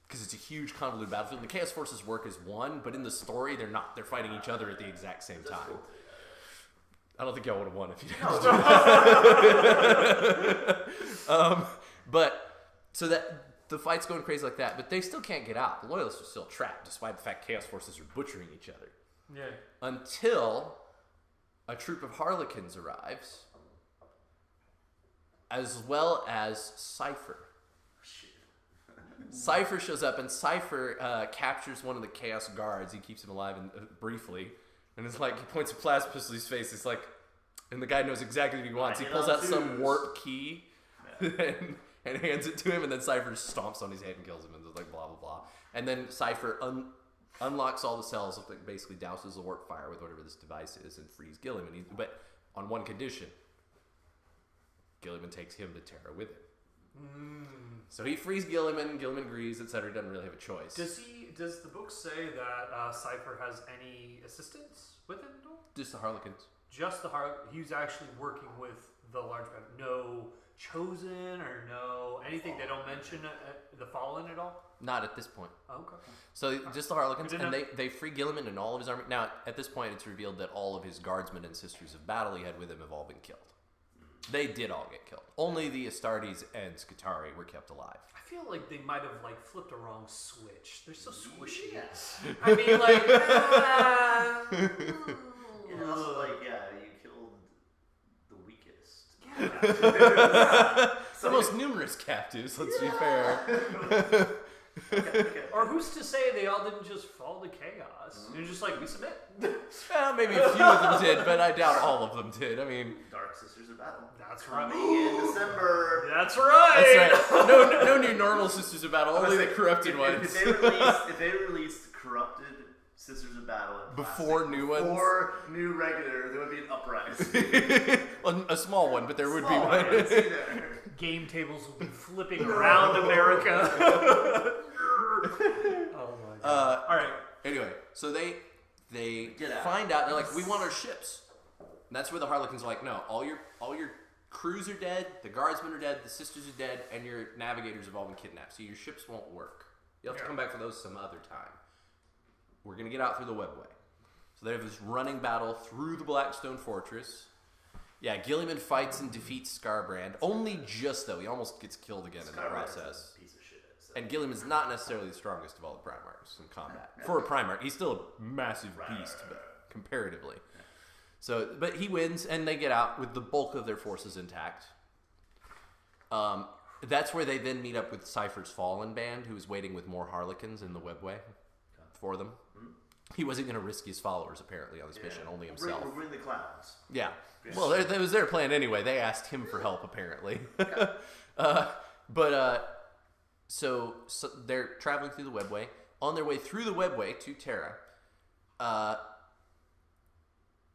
Because it's a huge convoluted battlefield. And the Chaos Forces work as one, but in the story they're not. They're fighting each other at the exact same time. Cool. I don't think y'all would have won if you didn't do that. But so that the fight's going crazy like that, but they still can't get out. The Loyalists are still trapped, despite the fact Chaos Forces are butchering each other. Yeah. Until a troop of Harlequins arrives, as well as Cypher. Cypher shows up, and Cypher captures one of the Chaos Guards. He keeps him alive briefly. And it's like, he points a plasma pistol in his face. It's like, and the guy knows exactly what he wants. He pulls out some warp key and hands it to him, and then Cypher stomps on his head and kills him, and it's like blah, blah, blah. And then Cypher unlocks all the cells, basically douses the warp fire with whatever this device is, and frees Gilliman. But on one condition. Gilliman takes him to Terra with him. So he frees Gilliman agrees, etc. Doesn't really have a choice. Does the book say that Cypher has any assistance with it at all? Just the Harlequins. Just the Harlequins. He's actually working with the large band. No Chosen or no anything. They don't mention the Fallen at all? Not at this point. Oh, okay. So just the Harlequins, and they free Gilliman and all of his army. Now, at this point, it's revealed that all of his guardsmen and sisters of battle he had with him have all been killed. They did all get killed. Only the Astartes and Skitarii were kept alive. I feel like they might have flipped a wrong switch. They're so squishy. Yes. I mean, also you killed the weakest. Yeah. The most numerous captives, let's be fair. Okay. Or who's to say they all didn't just fall to chaos? They're just we submit. Well, maybe a few of them did, but I doubt all of them did. I mean, Dark Sisters of Battle. That's right. In December. That's right. That's right. No new normal Sisters of Battle, only the corrupted ones. If they released corrupted Sisters of Battle before new ones, before new regular, there would be an uprising. Well, a small one, but there would be one. Game tables will be flipping around America. Oh my god! All right. Anyway, so they find out. They're like, we want our ships. And that's where the Harlequins are like, no, all your crews are dead, the guardsmen are dead, the sisters are dead, and your navigators have all been kidnapped. So your ships won't work. You'll have to come back for those some other time. We're gonna get out through the webway. So they have this running battle through the Blackstone Fortress. Yeah, Gilliman fights and defeats Scarbrand. Only just, though. He almost gets killed again in the process. Piece of shit. So. And Gilliman's not necessarily the strongest of all the Primarchs in combat. For a Primarch, he's still a massive beast, but comparatively. So, but he wins, and they get out with the bulk of their forces intact. That's where they then meet up with Cypher's Fallen band, who is waiting with more Harlequins in the webway for them. He wasn't going to risk his followers, apparently, on this mission, only himself. We're in the clouds. Yeah. Well, that was their plan anyway. They asked him for help, apparently. So they're traveling through the webway. On their way through the webway to Terra,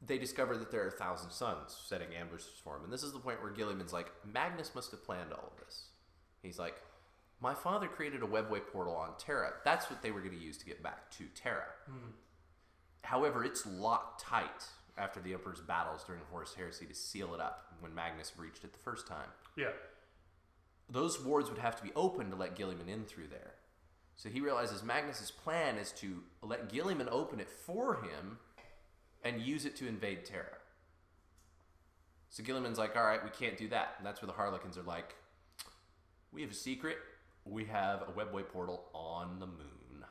they discover that there are 1,000 suns setting ambushes for him. And this is the point where Gilliman's like, Magnus must have planned all of this. He's like, my father created a webway portal on Terra. That's what they were going to use to get back to Terra. However, it's locked tight after the Emperor's battles during Horus Heresy to seal it up when Magnus breached it the first time. Yeah. Those wards would have to be open to let Gilliman in through there. So he realizes Magnus's plan is to let Gilliman open it for him and use it to invade Terra. So Gilliman's like, all right, we can't do that. And that's where the Harlequins are like, we have a secret. We have a webway portal on the moon.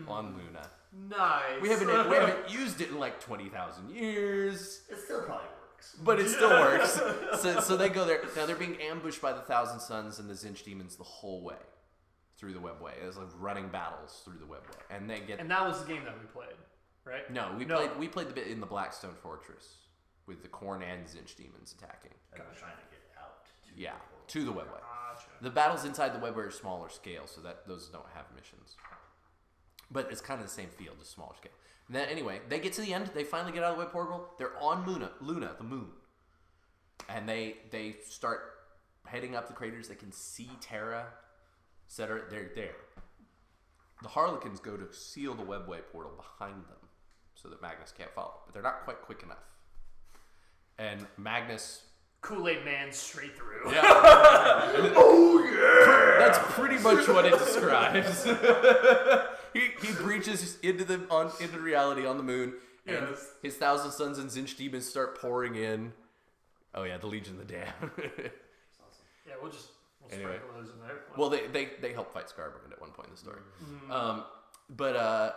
On Luna. Nice. We haven't used it in 20,000 years. It still probably works. But it still works. So they go there. Now they're being ambushed by the 1,000 Suns and the Zinch Demons the whole way through the webway. It's running battles through the webway. And that was the game that we played, right? No, we played the bit in the Blackstone Fortress with the Khorne and Zinch Demons attacking. And we're trying to get out. To the webway. Gotcha. The battles inside the webway are smaller scale, so that those don't have missions. But it's kind of the same field, just smaller scale. And then anyway, they get to the end. They finally get out of the web portal. They're on Luna, the moon. and they start heading up the craters. They can see Terra, etc. They're there. The Harlequins go to seal the webway portal behind them so that Magnus can't follow, but they're not quite quick enough. And Magnus... Kool-Aid Man straight through. Yeah. Oh, yeah! That's pretty much what it describes. he breaches into reality on the moon, and his 1,000 Sons and Zinch demons start pouring in. Oh, yeah, the Legion of the Damned. Yeah, we'll sprinkle those in there. Well, they help fight Scarbrand at one point in the story. But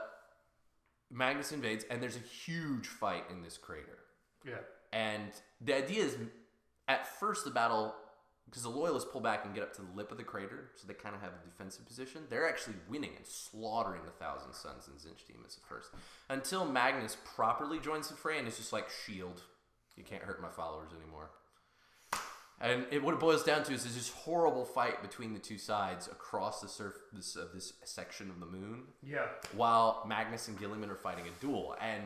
Magnus invades, and there's a huge fight in this crater. Yeah. And the idea is, at first the battle, because the Loyalists pull back and get up to the lip of the crater, so they kind of have a defensive position, they're actually winning and slaughtering the 1,000 Sons and Zinch demons at first. Until Magnus properly joins the fray and is just like, shield. You can't hurt my followers anymore. And what it boils down to is there's this horrible fight between the two sides across the surface of this section of the moon. Yeah. While Magnus and Guilliman are fighting a duel. And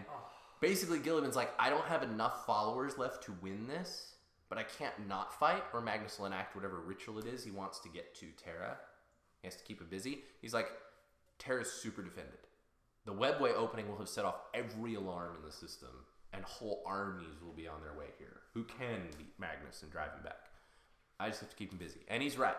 basically Guilliman's like, I don't have enough followers left to win this, but I can't not fight, or Magnus will enact whatever ritual it is he wants to get to Terra. He has to keep it busy. He's like, Terra's super defended. The webway opening will have set off every alarm in the system, and whole armies will be on their way here who can beat Magnus and drive him back. I just have to keep him busy. And he's right.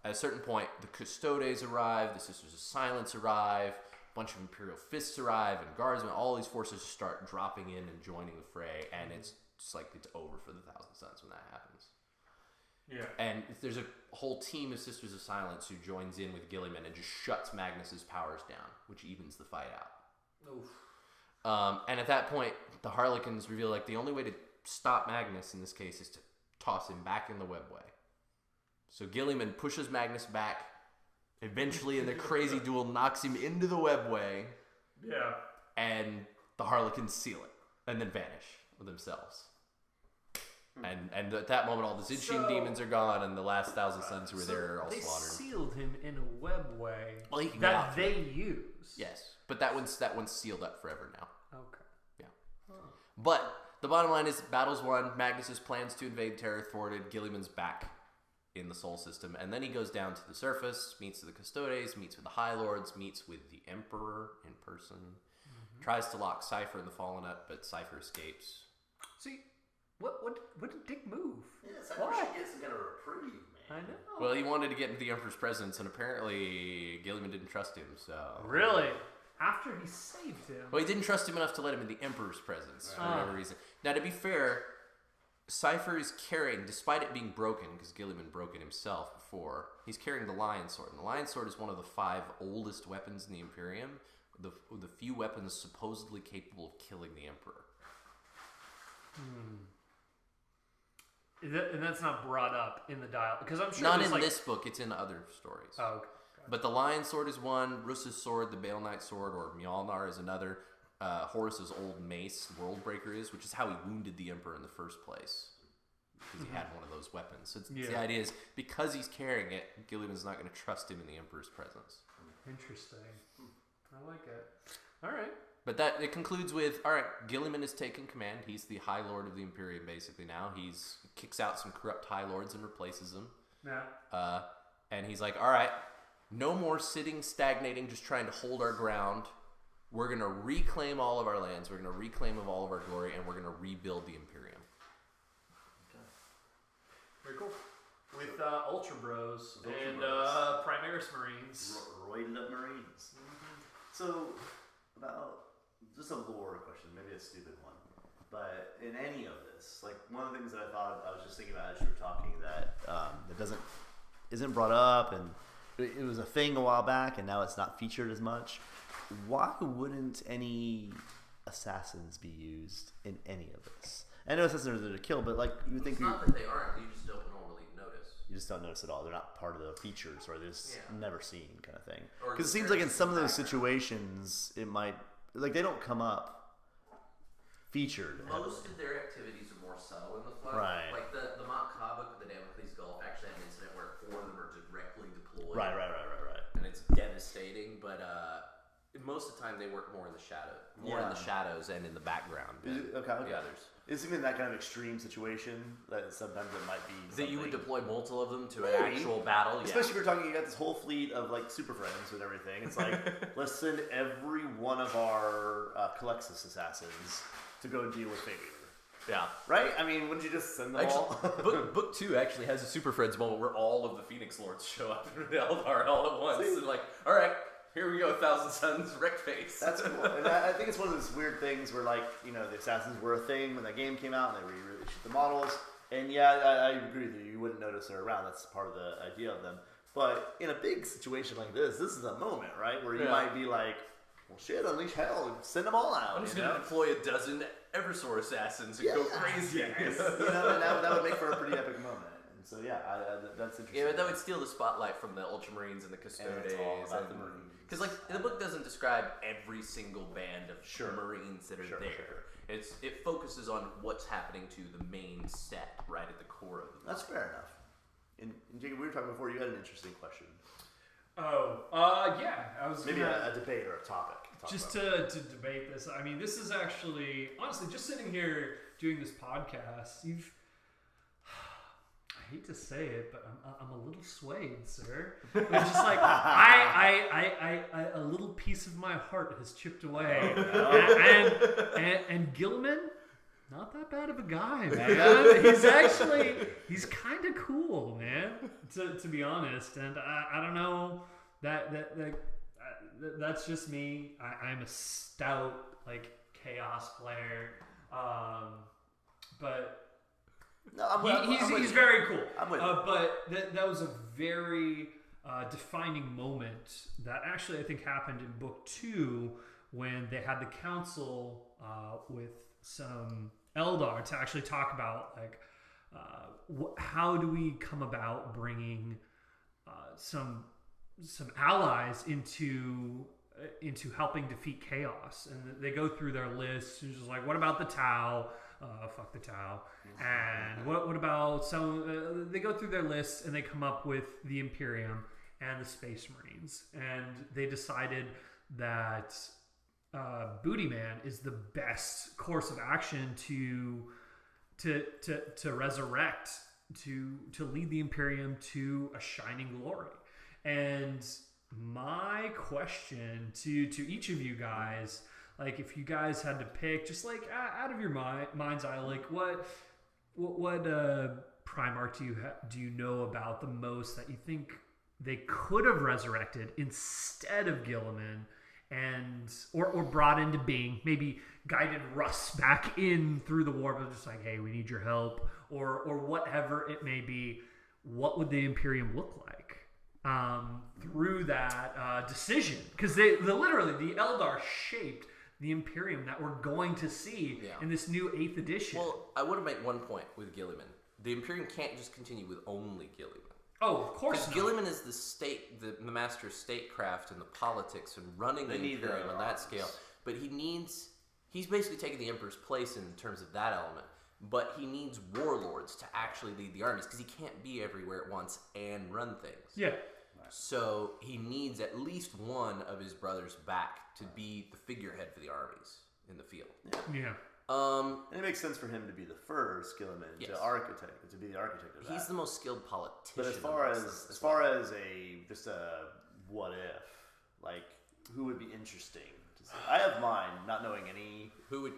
At a certain point, the Custodes arrive, the Sisters of Silence arrive, a bunch of Imperial Fists arrive, and Guardsmen, all these forces start dropping in and joining the fray, and it's just like it's over for the 1,000 Sons when that happens. Yeah. And there's a whole team of Sisters of Silence who joins in with Guilliman and just shuts Magnus's powers down, which evens the fight out. Oof. And at that point, the Harlequins reveal like the only way to stop Magnus in this case is to toss him back in the webway. So Guilliman pushes Magnus back, eventually in the crazy duel knocks him into the webway. Yeah. And the Harlequins seal it and then vanish with themselves. And at that moment, all the Zinchian demons are gone, and the last 1,000 Sons who were there are all slaughtered. They sealed him in a webway that they use. Yes, but that one's sealed up forever now. Okay. Yeah. Huh. But the bottom line is, battle's won. Magnus's plans to invade Terra thwarted. Guilliman's back in the Sol system, and then he goes down to the surface, meets with the Custodes, meets with the High Lords, meets with the Emperor in person, tries to lock Cypher and the Fallen up, but Cypher escapes. See. What did Dick move? Yes, I wish he gets to get a reprieve, man. I know. Well, he wanted to get into the Emperor's presence, and apparently Guilliman didn't trust him, so... Really? After he saved him? Well, he didn't trust him enough to let him in the Emperor's presence, for whatever reason. Now, to be fair, Cypher is carrying, despite it being broken, because Guilliman broke it himself before, he's carrying the Lion Sword. And the Lion Sword is one of the 5 oldest weapons in the Imperium, the few weapons supposedly capable of killing the Emperor. And that's not brought up in the dialogue, because I'm sure not in this book. It's in other stories. Oh, okay. But the Lion Sword is one. Rus's sword, the Bale Knight sword, or Mjolnir is another. Horus's old mace, Worldbreaker is, which is how he wounded the Emperor in the first place, because he had one of those weapons. So the idea is, because he's carrying it, Guilliman's not going to trust him in the Emperor's presence. Interesting. I like it. All right. But it concludes with, all right, Guilliman has taken command. He's the High Lord of the Imperium, basically, now. He's kicks out some corrupt High Lords and replaces them. Yeah. And he's like, all right, no more sitting, stagnating, just trying to hold our ground. We're going to reclaim all of our lands. We're going to reclaim all of our glory, and we're going to rebuild the Imperium. Okay. Very cool. With Ultra Bros and Primaris Marines. Roided up Marines. So, about... just a lore question, maybe a stupid one, but in any of this, like one of the things that I was just thinking about as you were talking that isn't brought up, and it was a thing a while back, and now it's not featured as much. Why wouldn't any assassins be used in any of this? I know assassins are there to kill, but like you would think it's not that they aren't. You just don't normally notice. You just don't notice at all. They're not part of the features, or they're just never seen kind of thing. Because it seems like in some of those situations, it might. Like, they don't come up featured. Most of their activities are more subtle in the fluff. Right. Like, the Mont Kavuk with the Damocles Gulf actually had an incident where 4 of them are directly deployed. Right. And it's devastating, but most of the time they work more in the shadows and in the background. Okay. The others. Is even that kind of extreme situation that sometimes it might be that you would deploy multiple of them to Maybe. an actual battle? Especially if you're talking, you got this whole fleet of like super friends and everything. It's like, let's send every one of our Calexis assassins to go deal with Fate Weaver. Yeah. Right? I mean, wouldn't you just send them all? book 2 actually has a Super Friends moment where all of the Phoenix Lords show up in Eldar all at once. And like, all right, here we go, Thousand Suns, wreck face. That's cool. And I think it's one of those weird things where, like, you know, the assassins were a thing when that game came out and they re-released the models. And yeah, I agree with you. You wouldn't notice they're around. That's part of the idea of them. But in a big situation like this is a moment, right, where you might be like, well, shit, unleash hell, send them all out. I'm just going to deploy a dozen Eversor assassins and go crazy. Yes. You know, and that would make for a pretty epic moment. And so, yeah, that's interesting. Yeah, but that would steal the spotlight from the Ultramarines and the Custodes. And it's all about the Marines. Because, like, the book doesn't describe every single band of Marines that are there. Sure. It focuses on what's happening to the main set right at the core of the book. That's fair enough. And Jacob, we were talking before, you had an interesting question. Yeah. I was maybe a debate or a topic. Just to debate this. I mean, this is actually, honestly, just sitting here doing this podcast, I hate to say it, but I'm a little swayed, sir. It's just like I a little piece of my heart has chipped away, and Gilliman, not that bad of a guy, man. He's kind of cool, man. To be honest, and I don't know that's just me. I'm a stout chaos player, but. No, he's very cool. I'm with but that was a very defining moment that actually I think happened in book 2 when they had the council with some Eldar to actually talk about how do we come about bringing some allies into helping defeat chaos, and they go through their list. It's just like, what about the Tau? Fuck the Tau. And what about some? They go through their lists and they come up with the Imperium and the Space Marines, and they decided that Booty Man is the best course of action to resurrect, to lead the Imperium to a shining glory. And my question to each of you guys, like, if you guys had to pick, just like out of your mind's eye, like what Primarch do you know about the most that you think they could have resurrected instead of Gilliman, and or brought into being, maybe guided Russ back in through the war, but just like, hey, we need your help, or whatever it may be. What would the Imperium look like through that decision? Because they literally, the Eldar shaped the Imperium that we're going to see in this new 8th edition. Well, I want to make one point with Gilliman. The Imperium can't just continue with only Gilliman. Oh, of course not. Gilliman is the state, the master of statecraft and the politics and running the Imperium on that scale. But he's basically taking the Emperor's place in terms of that element. But he needs warlords to actually lead the armies, because he can't be everywhere at once and run things. Yeah. So he needs at least one of his brothers back to be the figurehead for the armies in the field. Yeah. And it makes sense for him to be the first Gilliman to be the architect of that. He's the most skilled politician. But as far as just a what if, like, who would be interesting? I have mine, not knowing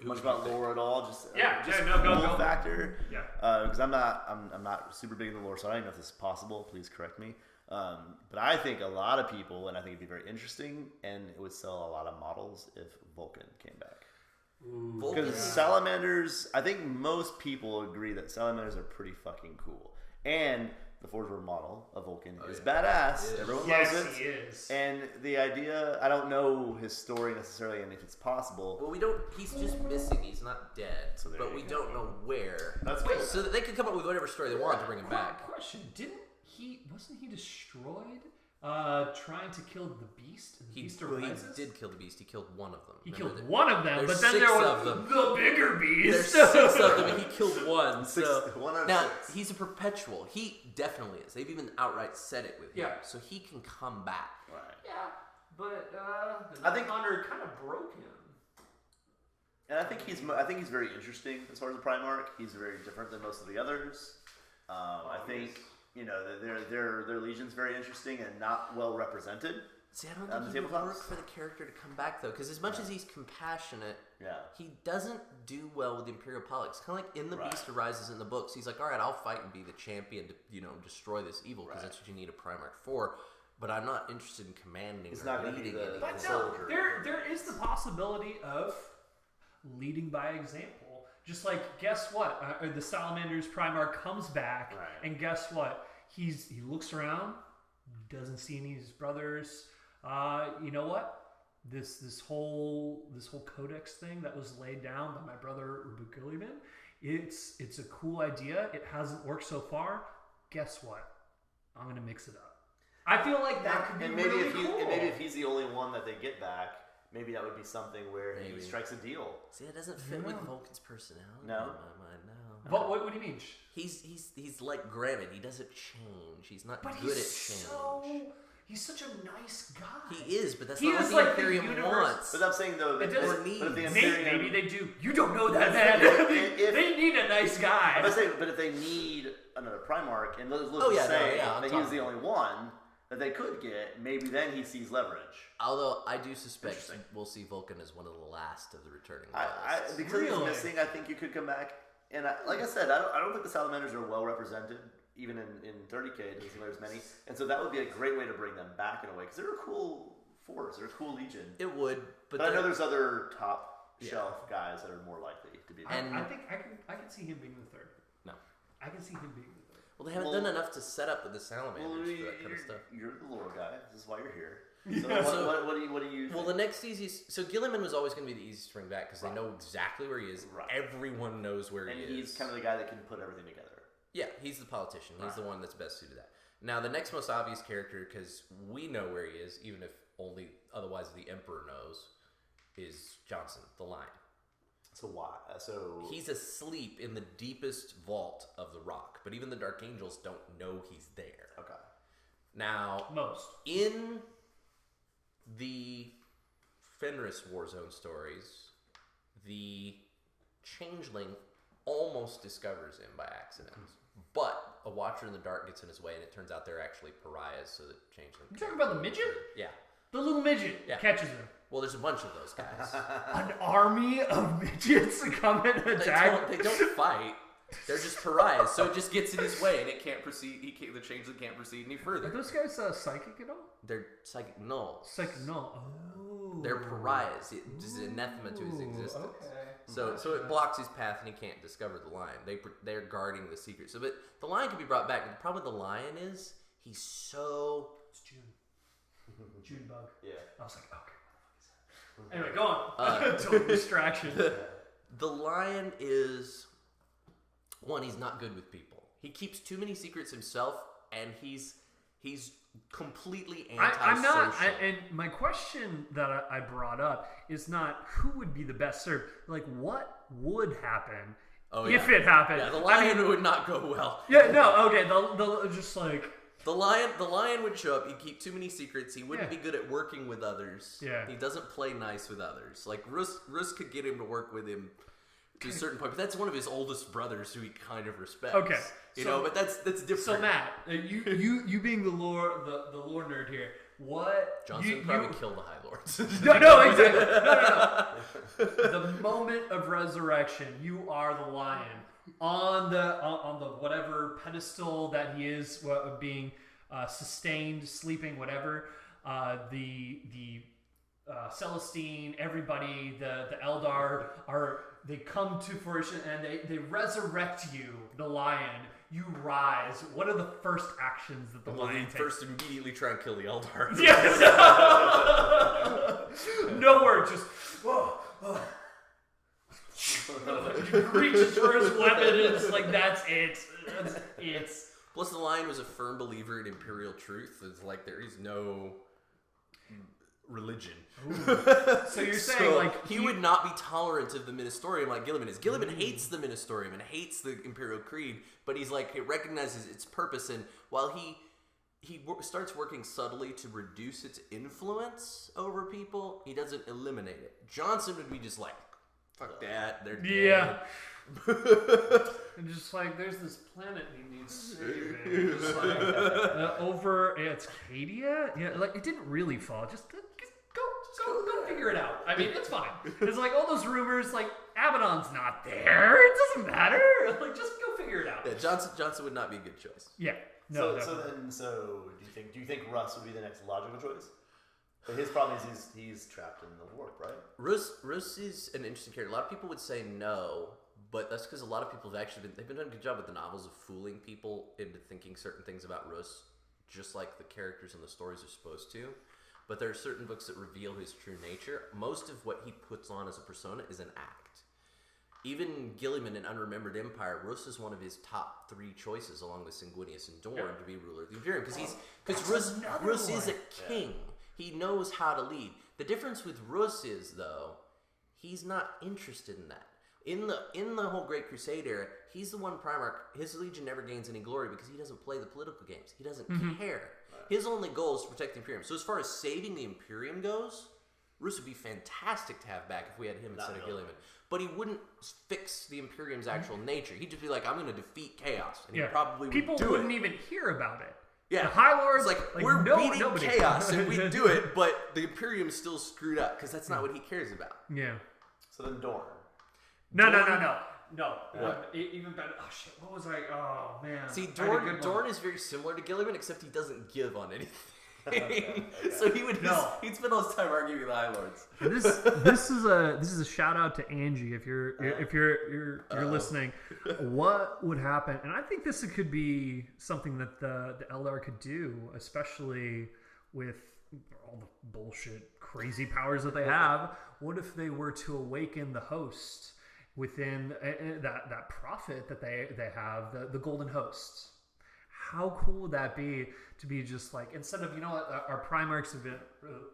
much about lore at all. Just go factor. Yeah. Because I'm not super big in the lore, so I don't even know if this is possible. Please correct me. But I think a lot of people, and I think it'd be very interesting, and it would sell a lot of models if Vulcan came back. Because salamanders, I think most people agree that salamanders are pretty fucking cool, and the Forge World model of Vulcan is badass. Everyone loves it. He is. And the idea, I don't know his story necessarily, and if it's possible. Well, we don't. He's just missing. He's not dead. So but we don't know where. That's cool. So that they can come up with whatever story they want to bring him back. Question: wasn't he destroyed trying to kill the Beast? And the Beast arises? He did kill the Beast. He killed one of them. He killed one of them, but then there was the bigger Beast. There's 6 of them, and he killed one. Now, he's a perpetual. He definitely is. They've even outright said it with him. Yeah. So he can come back. Right. Yeah. but the Night Hunter kind of broke him. And I think he's very interesting as far as the Primarch. He's very different than most of the others. I think their Legion's very interesting and not well represented. See, I don't think he would work for the character to come back though, because as much as he's compassionate, he doesn't do well with the Imperial politics. Kind of like in the Beast Arises in the books, he's like, all right, I'll fight and be the champion to destroy this evil because that's what you need a Primarch for. But I'm not interested in commanding or leading anything. But no, there is the possibility of leading by example. Just like, guess what? The Salamander's Primarch comes back, and guess what? He looks around, doesn't see any of his brothers. You know what? This whole codex thing that was laid down by my brother Gilliman, it's a cool idea. It hasn't worked so far. Guess what? I'm gonna mix it up. I feel like that could be really cool. And maybe if he's the only one that they get back, maybe that would be something where he strikes a deal. See, that doesn't fit with Vulcan's personality. No, in my mind, no. But what do you mean? He's like Granite. He doesn't change. He's not good at change. He's such a nice guy. He is, but that's not what the Imperium wants. But I'm saying though, maybe they do. You don't know that, man. They need a nice guy. But if they need another Primarch, and let's say that he's the only one that they could get, maybe then he sees leverage. Although I do suspect we'll see Vulcan as one of the last of the returning loyalists. Because he's missing, I think you could come back. And like I said, I don't think the Salamanders are well represented. Even in 30K, it doesn't seem like there's many. And so that would be a great way to bring them back in a way. Because they're a cool force. They're a cool legion. It would. But I know there's other top shelf guys that are more likely to be there. And I think I can see him being the third. No. I can see him being the third. Well, they haven't done enough to set up with the Salamanders for that kind of stuff. You're the lore guy. This is why you're here. So what do you think? Well, the next easiest... So Gilliman was always going to be the easiest to bring back because they know exactly where he is. Right. Everyone knows where he is. And he's kind of the guy that can put everything together. Yeah, he's the politician. He's the one that's best suited to that. Now, the next most obvious character, because we know where he is, even if only otherwise the Emperor knows, is Johnson, the Lion. So why? He's asleep in the deepest vault of the rock, but even the Dark Angels don't know he's there. Okay. Now, in the Fenris Warzone stories, the Changeling almost discovers him by accident. But a Watcher in the Dark gets in his way, and it turns out they're actually pariahs, so that Changeling... You talking about the midget? Yeah. The little midget catches him. Well, there's a bunch of those guys. An army of midgets come and attack. They don't fight. They're just pariahs, so it just gets in his way, and it can't proceed. The Changeling can't proceed any further. Are those guys psychic at all? They're psychic nulls. Psychic null. Oh. They're pariahs. It is anathema to his existence. Okay. So it blocks his path, and he can't discover the Lion. They're guarding the secret. So, but the Lion can be brought back. But the problem with the Lion is he's so... It's June. June bug. Yeah. I was like, okay. Anyway, go on. Total distraction. The Lion is... One, he's not good with people. He keeps too many secrets himself, and he's completely antisocial. I'm not. And my question that I brought up is not who would be the best served. Like, what would happen if it happened? Yeah, the Lion would not go well. Yeah, no, okay. They'll just like... The lion would show up. He'd keep too many secrets. He wouldn't be good at working with others. Yeah. He doesn't play nice with others. Like, Rus could get him to work with him to a certain point, but that's one of his oldest brothers who he kind of respects. Okay, but that's different. So Matt, you being the lore nerd here, what Johnson probably killed the High Lords. No, exactly. No. The moment of resurrection, you are the Lion on the whatever pedestal that he is, being sustained, sleeping, whatever. The Celestine, everybody, the Eldar they come to fruition and they resurrect you, the Lion. You rise. What are the first actions that the Lion takes? First, immediately try and kill the Eldar. Yes. No word, just he reaches for his weapon and it's like that's it. Plus, the Lion was a firm believer in imperial truth. It's like there is no religion. So you're saying he would not be tolerant of the Ministorium like Gilliman is. Gilliman hates the Ministorium and hates the Imperial Creed, but he's like, he recognizes its purpose, and while starts working subtly to reduce its influence over people. He doesn't eliminate it. Johnson would be just like, fuck that, they're dead. Yeah. And just like, there's this planet he needs saving. Just like, over it's Cadia? Yeah, like, it didn't really fall. Just go figure it out. I mean, it's fine. It's like all those rumors, like, Abaddon's not there. It doesn't matter. Like, just go figure it out. Yeah, Johnson would not be a good choice. Yeah. No, so do you think Russ would be the next logical choice? But his problem is he's trapped in the warp, right? Russ is an interesting character. A lot of people would say no, but that's because a lot of people have actually been doing a good job with the novels of fooling people into thinking certain things about Russ, just like the characters in the stories are supposed to. But there are certain books that reveal his true nature. Most of what he puts on as a persona is an act. Even Gilliman in Unremembered Empire, Russ is one of his top 3 choices, along with Sanguinius and Dorn, to be ruler of the Imperium. Because Russ is a king. He knows how to lead. The difference with Russ is, though, he's not interested in that. In the whole Great Crusade era, he's the one Primarch. His legion never gains any glory because he doesn't play the political games. He doesn't care. His only goal is to protect the Imperium. So as far as saving the Imperium goes, Russ would be fantastic to have back if we had him instead of Gilliman. But he wouldn't fix the Imperium's actual nature. He'd just be like, I'm going to defeat chaos. And he probably would People do wouldn't it. even hear about it. Yeah. The High Lords, like we're beating nobody. chaos and we do it, but the Imperium's still screwed up because that's not what he cares about. Yeah. So then Dorn. No. Even better. Oh shit! What was I? Oh man. See, Dorn is very similar to Gilliman, except he doesn't give on anything. Okay. So he'd spend all his time arguing with the High Lords. This is a shout out to Angie if you're listening. What would happen? And I think this could be something that the Eldar could do, especially with all the bullshit, crazy powers that they have. What if they were to awaken the host within that prophet that they have, the Golden Host? How cool would that be to be just like, instead of, our Primarchs have been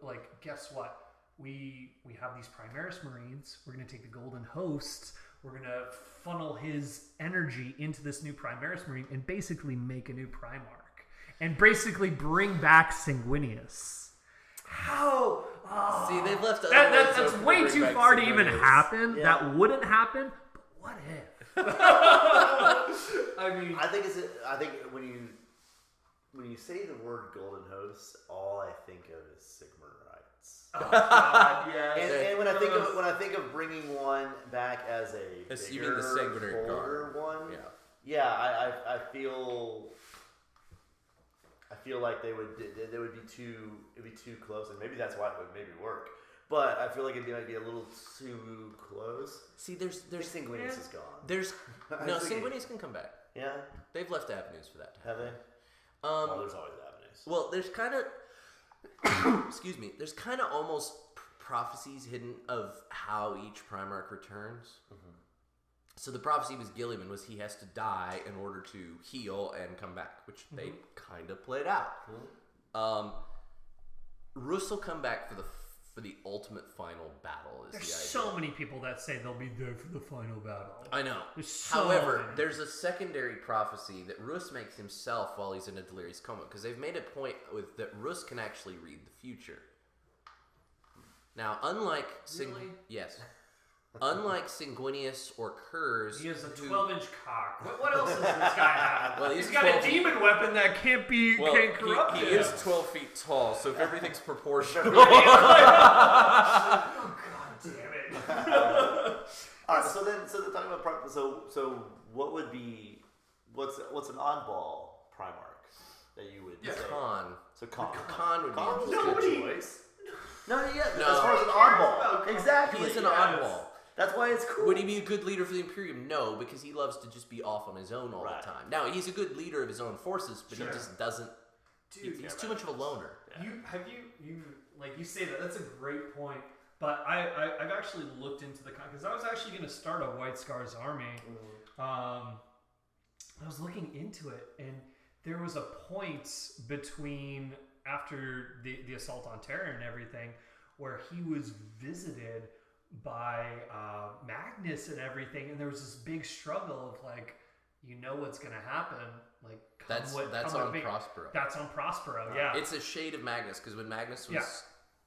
like, guess what? We have these Primaris Marines. We're going to take the Golden Host. We're going to funnel his energy into this new Primaris Marine and basically make a new Primarch. And basically bring back Sanguinius. How? Oh, see, they've left that's way too far to even happen. Yeah. That wouldn't happen. But what if? I think when you say the word Golden Host, all I think of is Sigmarites. Oh God, yeah. And when I think of bringing one back as a bigger, bolder one, I feel like they would be too close, and maybe that's why it would maybe work. But I feel like it might be a little too close. See, there's Sanguinius is gone. Sanguinius can come back. Yeah, they've left avenues for that. Have they? Well, there's always avenues. Well, there's kind of excuse me. There's kind of almost prophecies hidden of how each Primarch returns. Mm-hmm. So the prophecy with Gilliman was he has to die in order to heal and come back, which they kind of played out. Mm-hmm. Russ will come back for the ultimate final battle. There's so many people that say they'll be there for the final battle. I know. However, there's a secondary prophecy that Russ makes himself while he's in a delirious coma, because they've made a point that Russ can actually read the future. Now, unlike unlike Sanguinius or Kurz, he has a 12-inch cock. What else does this guy have? Well, he's got a demon weapon that can't corrupt him. He is 12 feet tall, so if everything's proportional. Oh God damn it! All right, so they're talking about so what would be what's an oddball Primarch that you would say? Khan. So Khan would be a good choice. No, as No. far as an oddball, exactly. He's an oddball. That's why it's cool. Would he be a good leader for the Imperium? No, because he loves to just be off on his own all the time. Now, he's a good leader of his own forces, but he just doesn't. Dude, he's too much of a loner. Yeah. You say that. That's a great point. But I've actually looked into the because I was actually going to start a White Scars army. I was looking into it, and there was a point between after the assault on Terra and everything, where he was visited by Magnus and everything, and there was this big struggle of like, you know what's gonna happen. Like that's on Prospero. That's on Prospero. Yeah, it's a shade of Magnus because when Magnus was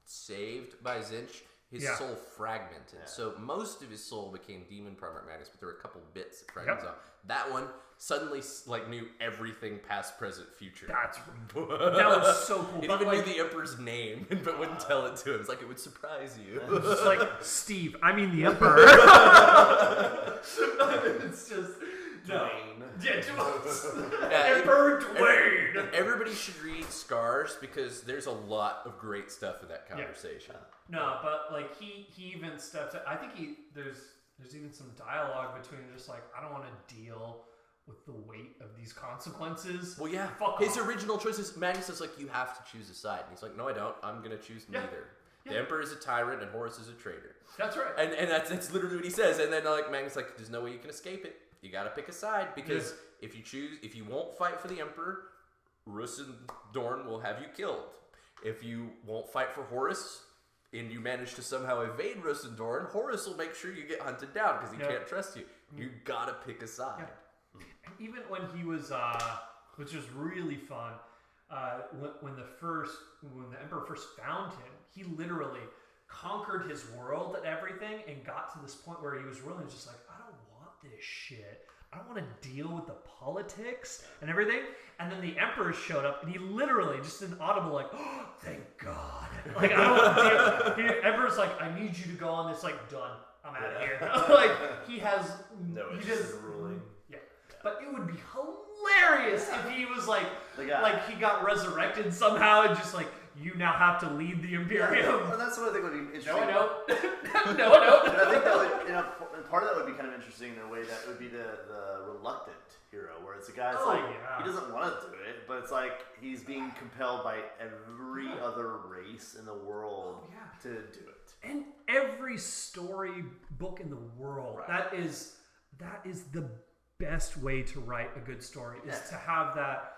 saved by Zinch, his soul fragmented. Yeah. So most of his soul became Demon Primarch Magnus, but there were a couple bits that fragmented off. That one suddenly like knew everything past, present, future. That was so cool. It even knew the Emperor's name, but wouldn't tell it to him. It's like it would surprise you. It's like Steve. I mean the Emperor. It's just Dwayne. Emperor Dwayne. Everybody should read Scars because there's a lot of great stuff in that conversation. No, but like he even steps. I think there's even some dialogue between just like I don't want to deal with the weight of these consequences. Well, yeah. His original choice is Magnus is like you have to choose a side, and he's like, no, I don't. I'm gonna choose neither. Yeah. The Emperor is a tyrant and Horus is a traitor. That's right. And that's literally what he says. And then like Magnus like, there's no way you can escape it. You gotta pick a side because if you won't fight for the Emperor, Rus and Dorn will have you killed. If you won't fight for Horus and you manage to somehow evade Rus and Dorn, Horus will make sure you get hunted down because he can't trust you. You gotta pick a side. Yeah. Even when he was, which was really fun, when the Emperor first found him, he literally conquered his world and everything and got to this point where he was really just like, I don't want this shit. I don't want to deal with the politics and everything. And then the Emperor showed up and he literally just an audible like, oh, thank God. Like, I don't want to deal. The Emperor's like, I need you to go on this, like, done. I'm out of here. Like, he has no interest in ruling. Yeah. But it would be hilarious if he was like he got resurrected somehow and just like, you now have to lead the Imperium. Well, that's what I think would be interesting. No, I don't. No, I don't. And I think that would, part of that would be kind of interesting in a way that would be the reluctant hero, where it's a guy that's he doesn't want to do it, but it's like he's being compelled by every other race in the world to do it. And every story book in the world, that is the best way to write a good story, is to have that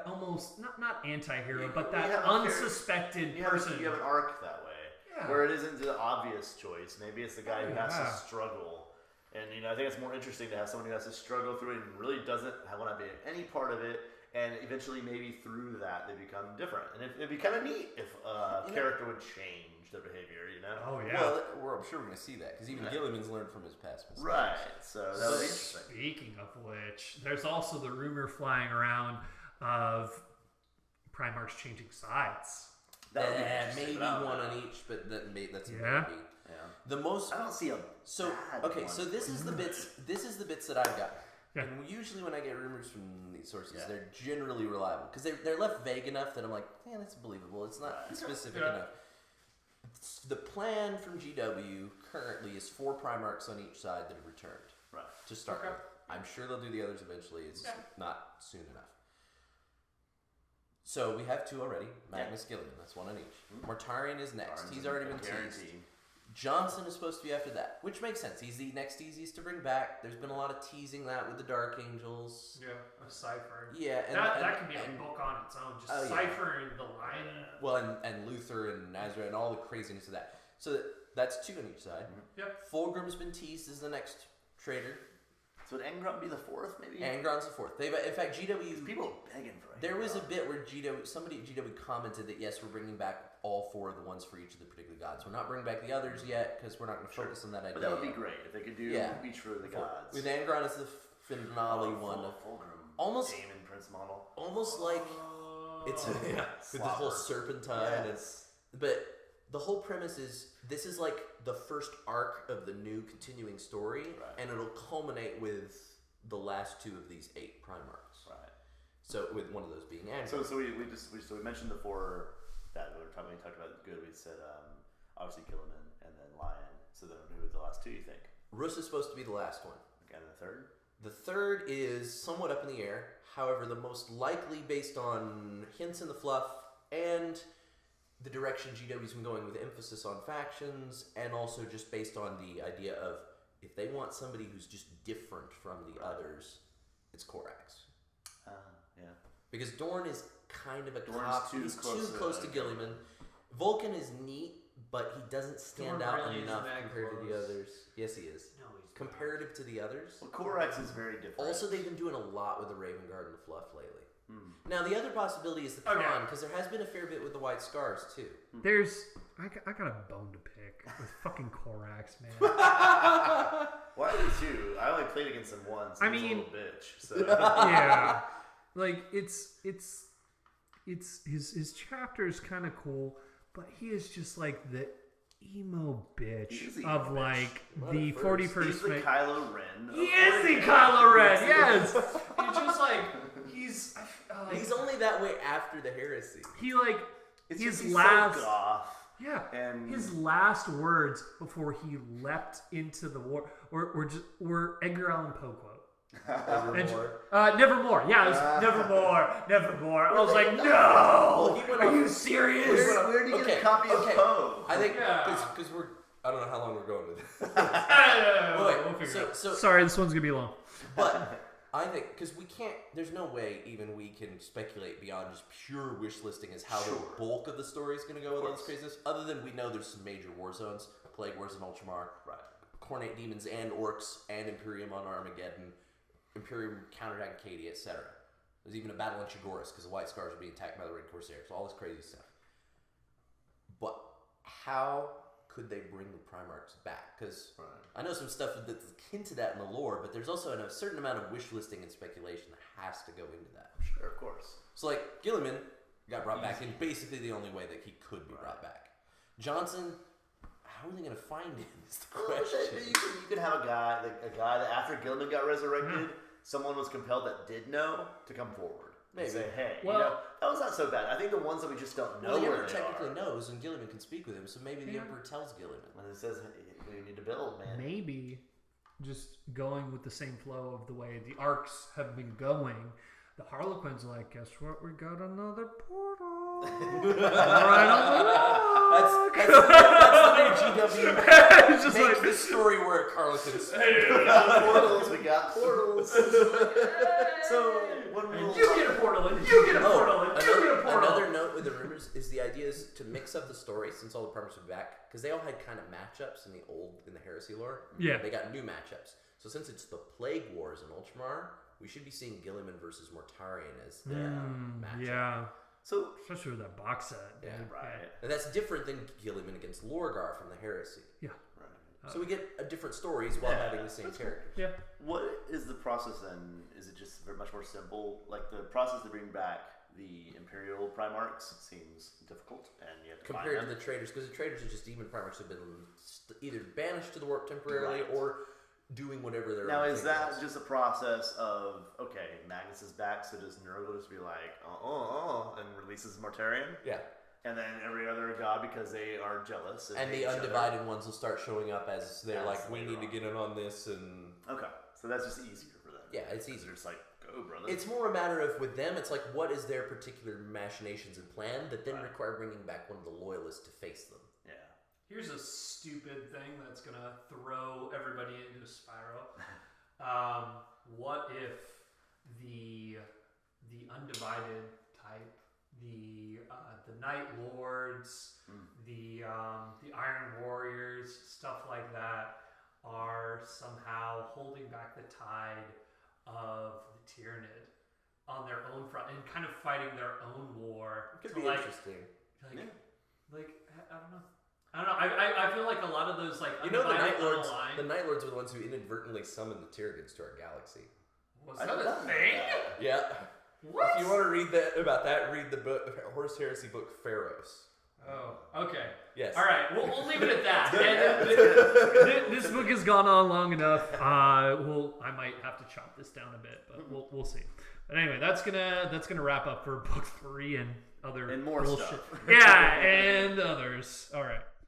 almost not anti-hero, but that unsuspected person. You have an arc that way, where it isn't the obvious choice. Maybe it's the guy who has to struggle, and I think it's more interesting to have someone who has to struggle through it and really doesn't want to be any part of it, and eventually maybe through that they become different. And it'd be kind of neat if a character would change their behavior. Oh yeah. Well, I'm sure we're going to see that because even Gilliman's learned from his past mistakes. Right. So that would be interesting. Speaking of which, there's also the rumor flying around of Primarchs changing sides. Maybe one on each, but that's a maybe. Yeah. The most I don't see a so this is the bits. This is the bits that I've got. Yeah. And usually when I get rumors from these sources, they're generally reliable because they're left vague enough that I'm like, yeah, that's believable. It's not specific enough. The plan from GW currently is 4 Primarchs on each side that have returned. Right. To start with. I'm sure they'll do the others eventually. It's not soon enough. So we have 2 already. Magnus Gilliman, that's 1 on each. Mortarion is next. He's already been teased. Johnson is supposed to be after that, which makes sense. He's the next easiest to bring back. There's been a lot of teasing that with the Dark Angels. Yeah, a Cypher. Yeah, that can be a book on its own. Just Cypher and the Lion. Well, and Luther and Nazareth and all the craziness of that. So that's 2 on each side. Yep. Fulgrim's been teased as the next traitor. So would Angron be the 4th, maybe? Angron's the 4th. In fact, GW... People begging for it. There was a bit where somebody at GW commented that, yes, we're bringing back all 4 of the ones for each of the particular gods. We're not bringing back the others yet, because we're not going to focus on that idea. But that would be great, if they could do each for the gods. With Angron as the finale one. Fulgrim. Almost... Daemon Prince model. Almost like... It's with the whole serpentine. Yes. But the whole premise is... This is like the first arc of the new continuing story, and it'll culminate with the last 2 of these 8 Primarchs. Right. So with one of those being Angron. So we mentioned the 4 that we talked about good. We said obviously Gilliman and then Lion. So then who are the last 2 you think? Rus is supposed to be the last one. And the 3rd? The 3rd is somewhat up in the air. However, the most likely based on hints in the fluff and the direction GW's been going with emphasis on factions, and also just based on the idea of if they want somebody who's just different from the others, it's Korax. Because Dorn is kind of a cop. He's too close to Gilliman. Vulcan is neat, but he doesn't stand Storm out really enough isn't that compared to the close. others. Yes, he is. No, he's Comparative to the others. Well, Korax is very different. Also, they've been doing a lot with the Raven Guard and the Fluff lately. Now, the other possibility is the Con, because there has been a fair bit with the White Scars, too. I got a bone to pick with fucking Korax, man. Why would you? I only played against him once. I He's mean- a little bitch. So. Yeah, like it's his chapter is kind of cool, but he is just like the emo bitch He's the of emo like bitch. the 41st. He's the Kylo Ren. He is the Kylo Ren. Yes. He's just like He's only that way after the heresy. He like It's his just he's last so goth. yeah And his last words before he leapt into the war were Edgar Allan Poe quote. Nevermore. Yeah, it was nevermore, nevermore. I was like, no. Well, he went Are on- you serious? Where did you get a copy of Poe? I think Yeah. because we're. I don't know how long we're going with this. We'll figure it out. So Sorry, this one's gonna be long. but I think because we can't. There's no way even we can speculate beyond just pure wish listing as how the bulk of the story is going to go with all this craziness. Other than we know there's some major war zones, Plague Wars in Ultramar, Cornate Demons and Orcs and Imperium on Armageddon, Imperium counterattack Acadia, etc. There's even a battle in Chagoris because the White Scars are being attacked by the Red Corsairs. All this crazy stuff. But how could they bring the Primarchs back? Because I know some stuff that's akin to that in the lore, but there's also a certain amount of wish listing and speculation that has to go into that. Sure, of course. So, like, Gilliman got brought back in basically the only way that he could be brought back. Johnson, how are they going to find him is the question. You could have a guy that after Gilliman got resurrected, someone was compelled that did know to come forward. Maybe. Say, hey, Well- that was not so bad. I think the ones that we just don't know Well, the where Emperor they technically are. knows, and Gilliman can speak with him, so maybe the Emperor tells Gilliman. When it says, hey, we need to build, man. Maybe just going with the same flow of the way the arcs have been going, the Harlequins are like, guess what? We got another portal. Right on the rock. That's the new GW. It's just Make like the story work, Harlequins. We got portals. We got portals. So when we'll You get a portal and you get a portal and you get a portal. Another note with the rumors is the idea is to mix up the story since all the Primarchs are back because they all had kind of matchups in the Heresy lore. Yeah. They got new matchups. So since it's the Plague Wars in Ultramar, we should be seeing Gilliman versus Mortarion as their matchup. yeah. So Especially with that box set. Yeah. dude. right. And that's different than Gilliman against Lorgar from the Heresy. Yeah. So we get a different stories while having the same characters. Yeah. What is the process then? Is it just much more simple? Like the process to bring back the Imperial Primarchs seems difficult, and you have to Compared to find the Traitors, because the Traitors are just demon Primarchs who've been either banished to the warp temporarily or doing whatever they're. Now, is that just a process of, okay, Magnus is back, so does Nurgle just be like, and releases Mortarion? Yeah. And then every other god, because they are jealous. And hate the each other. undivided ones will start showing up as they're As like, we later need to on. get in on this, and Okay, so that's just easier for them. yeah, it's easier. They're just like, go, brother. It's more a matter of with them, it's like what is their particular machinations and plan that then require bringing back one of the loyalists to face them. Yeah. Here's a stupid thing that's gonna throw everybody into a spiral. What if the undivided type, the Night Lords, the Iron Warriors, stuff like that, are somehow holding back the tide of the Tyranid on their own front and kind of fighting their own war? It could to be interesting. Like I don't know. I feel like a lot of those like You know, the Night undivided, Lords. unaligned- The Night Lords were the ones who inadvertently summoned the Tyranids to our galaxy. Was I that don't a know thing? that. Yeah. What? If you want to read about that, read the book, Horus Heresy book, Pharaohs. Oh, okay. Yes. All right, we'll leave it at that. And, This book has gone on long enough. I might have to chop this down a bit, but we'll see. But anyway, that's gonna wrap up for book 3 and other And more bullshit. stuff. Yeah, and others. All right.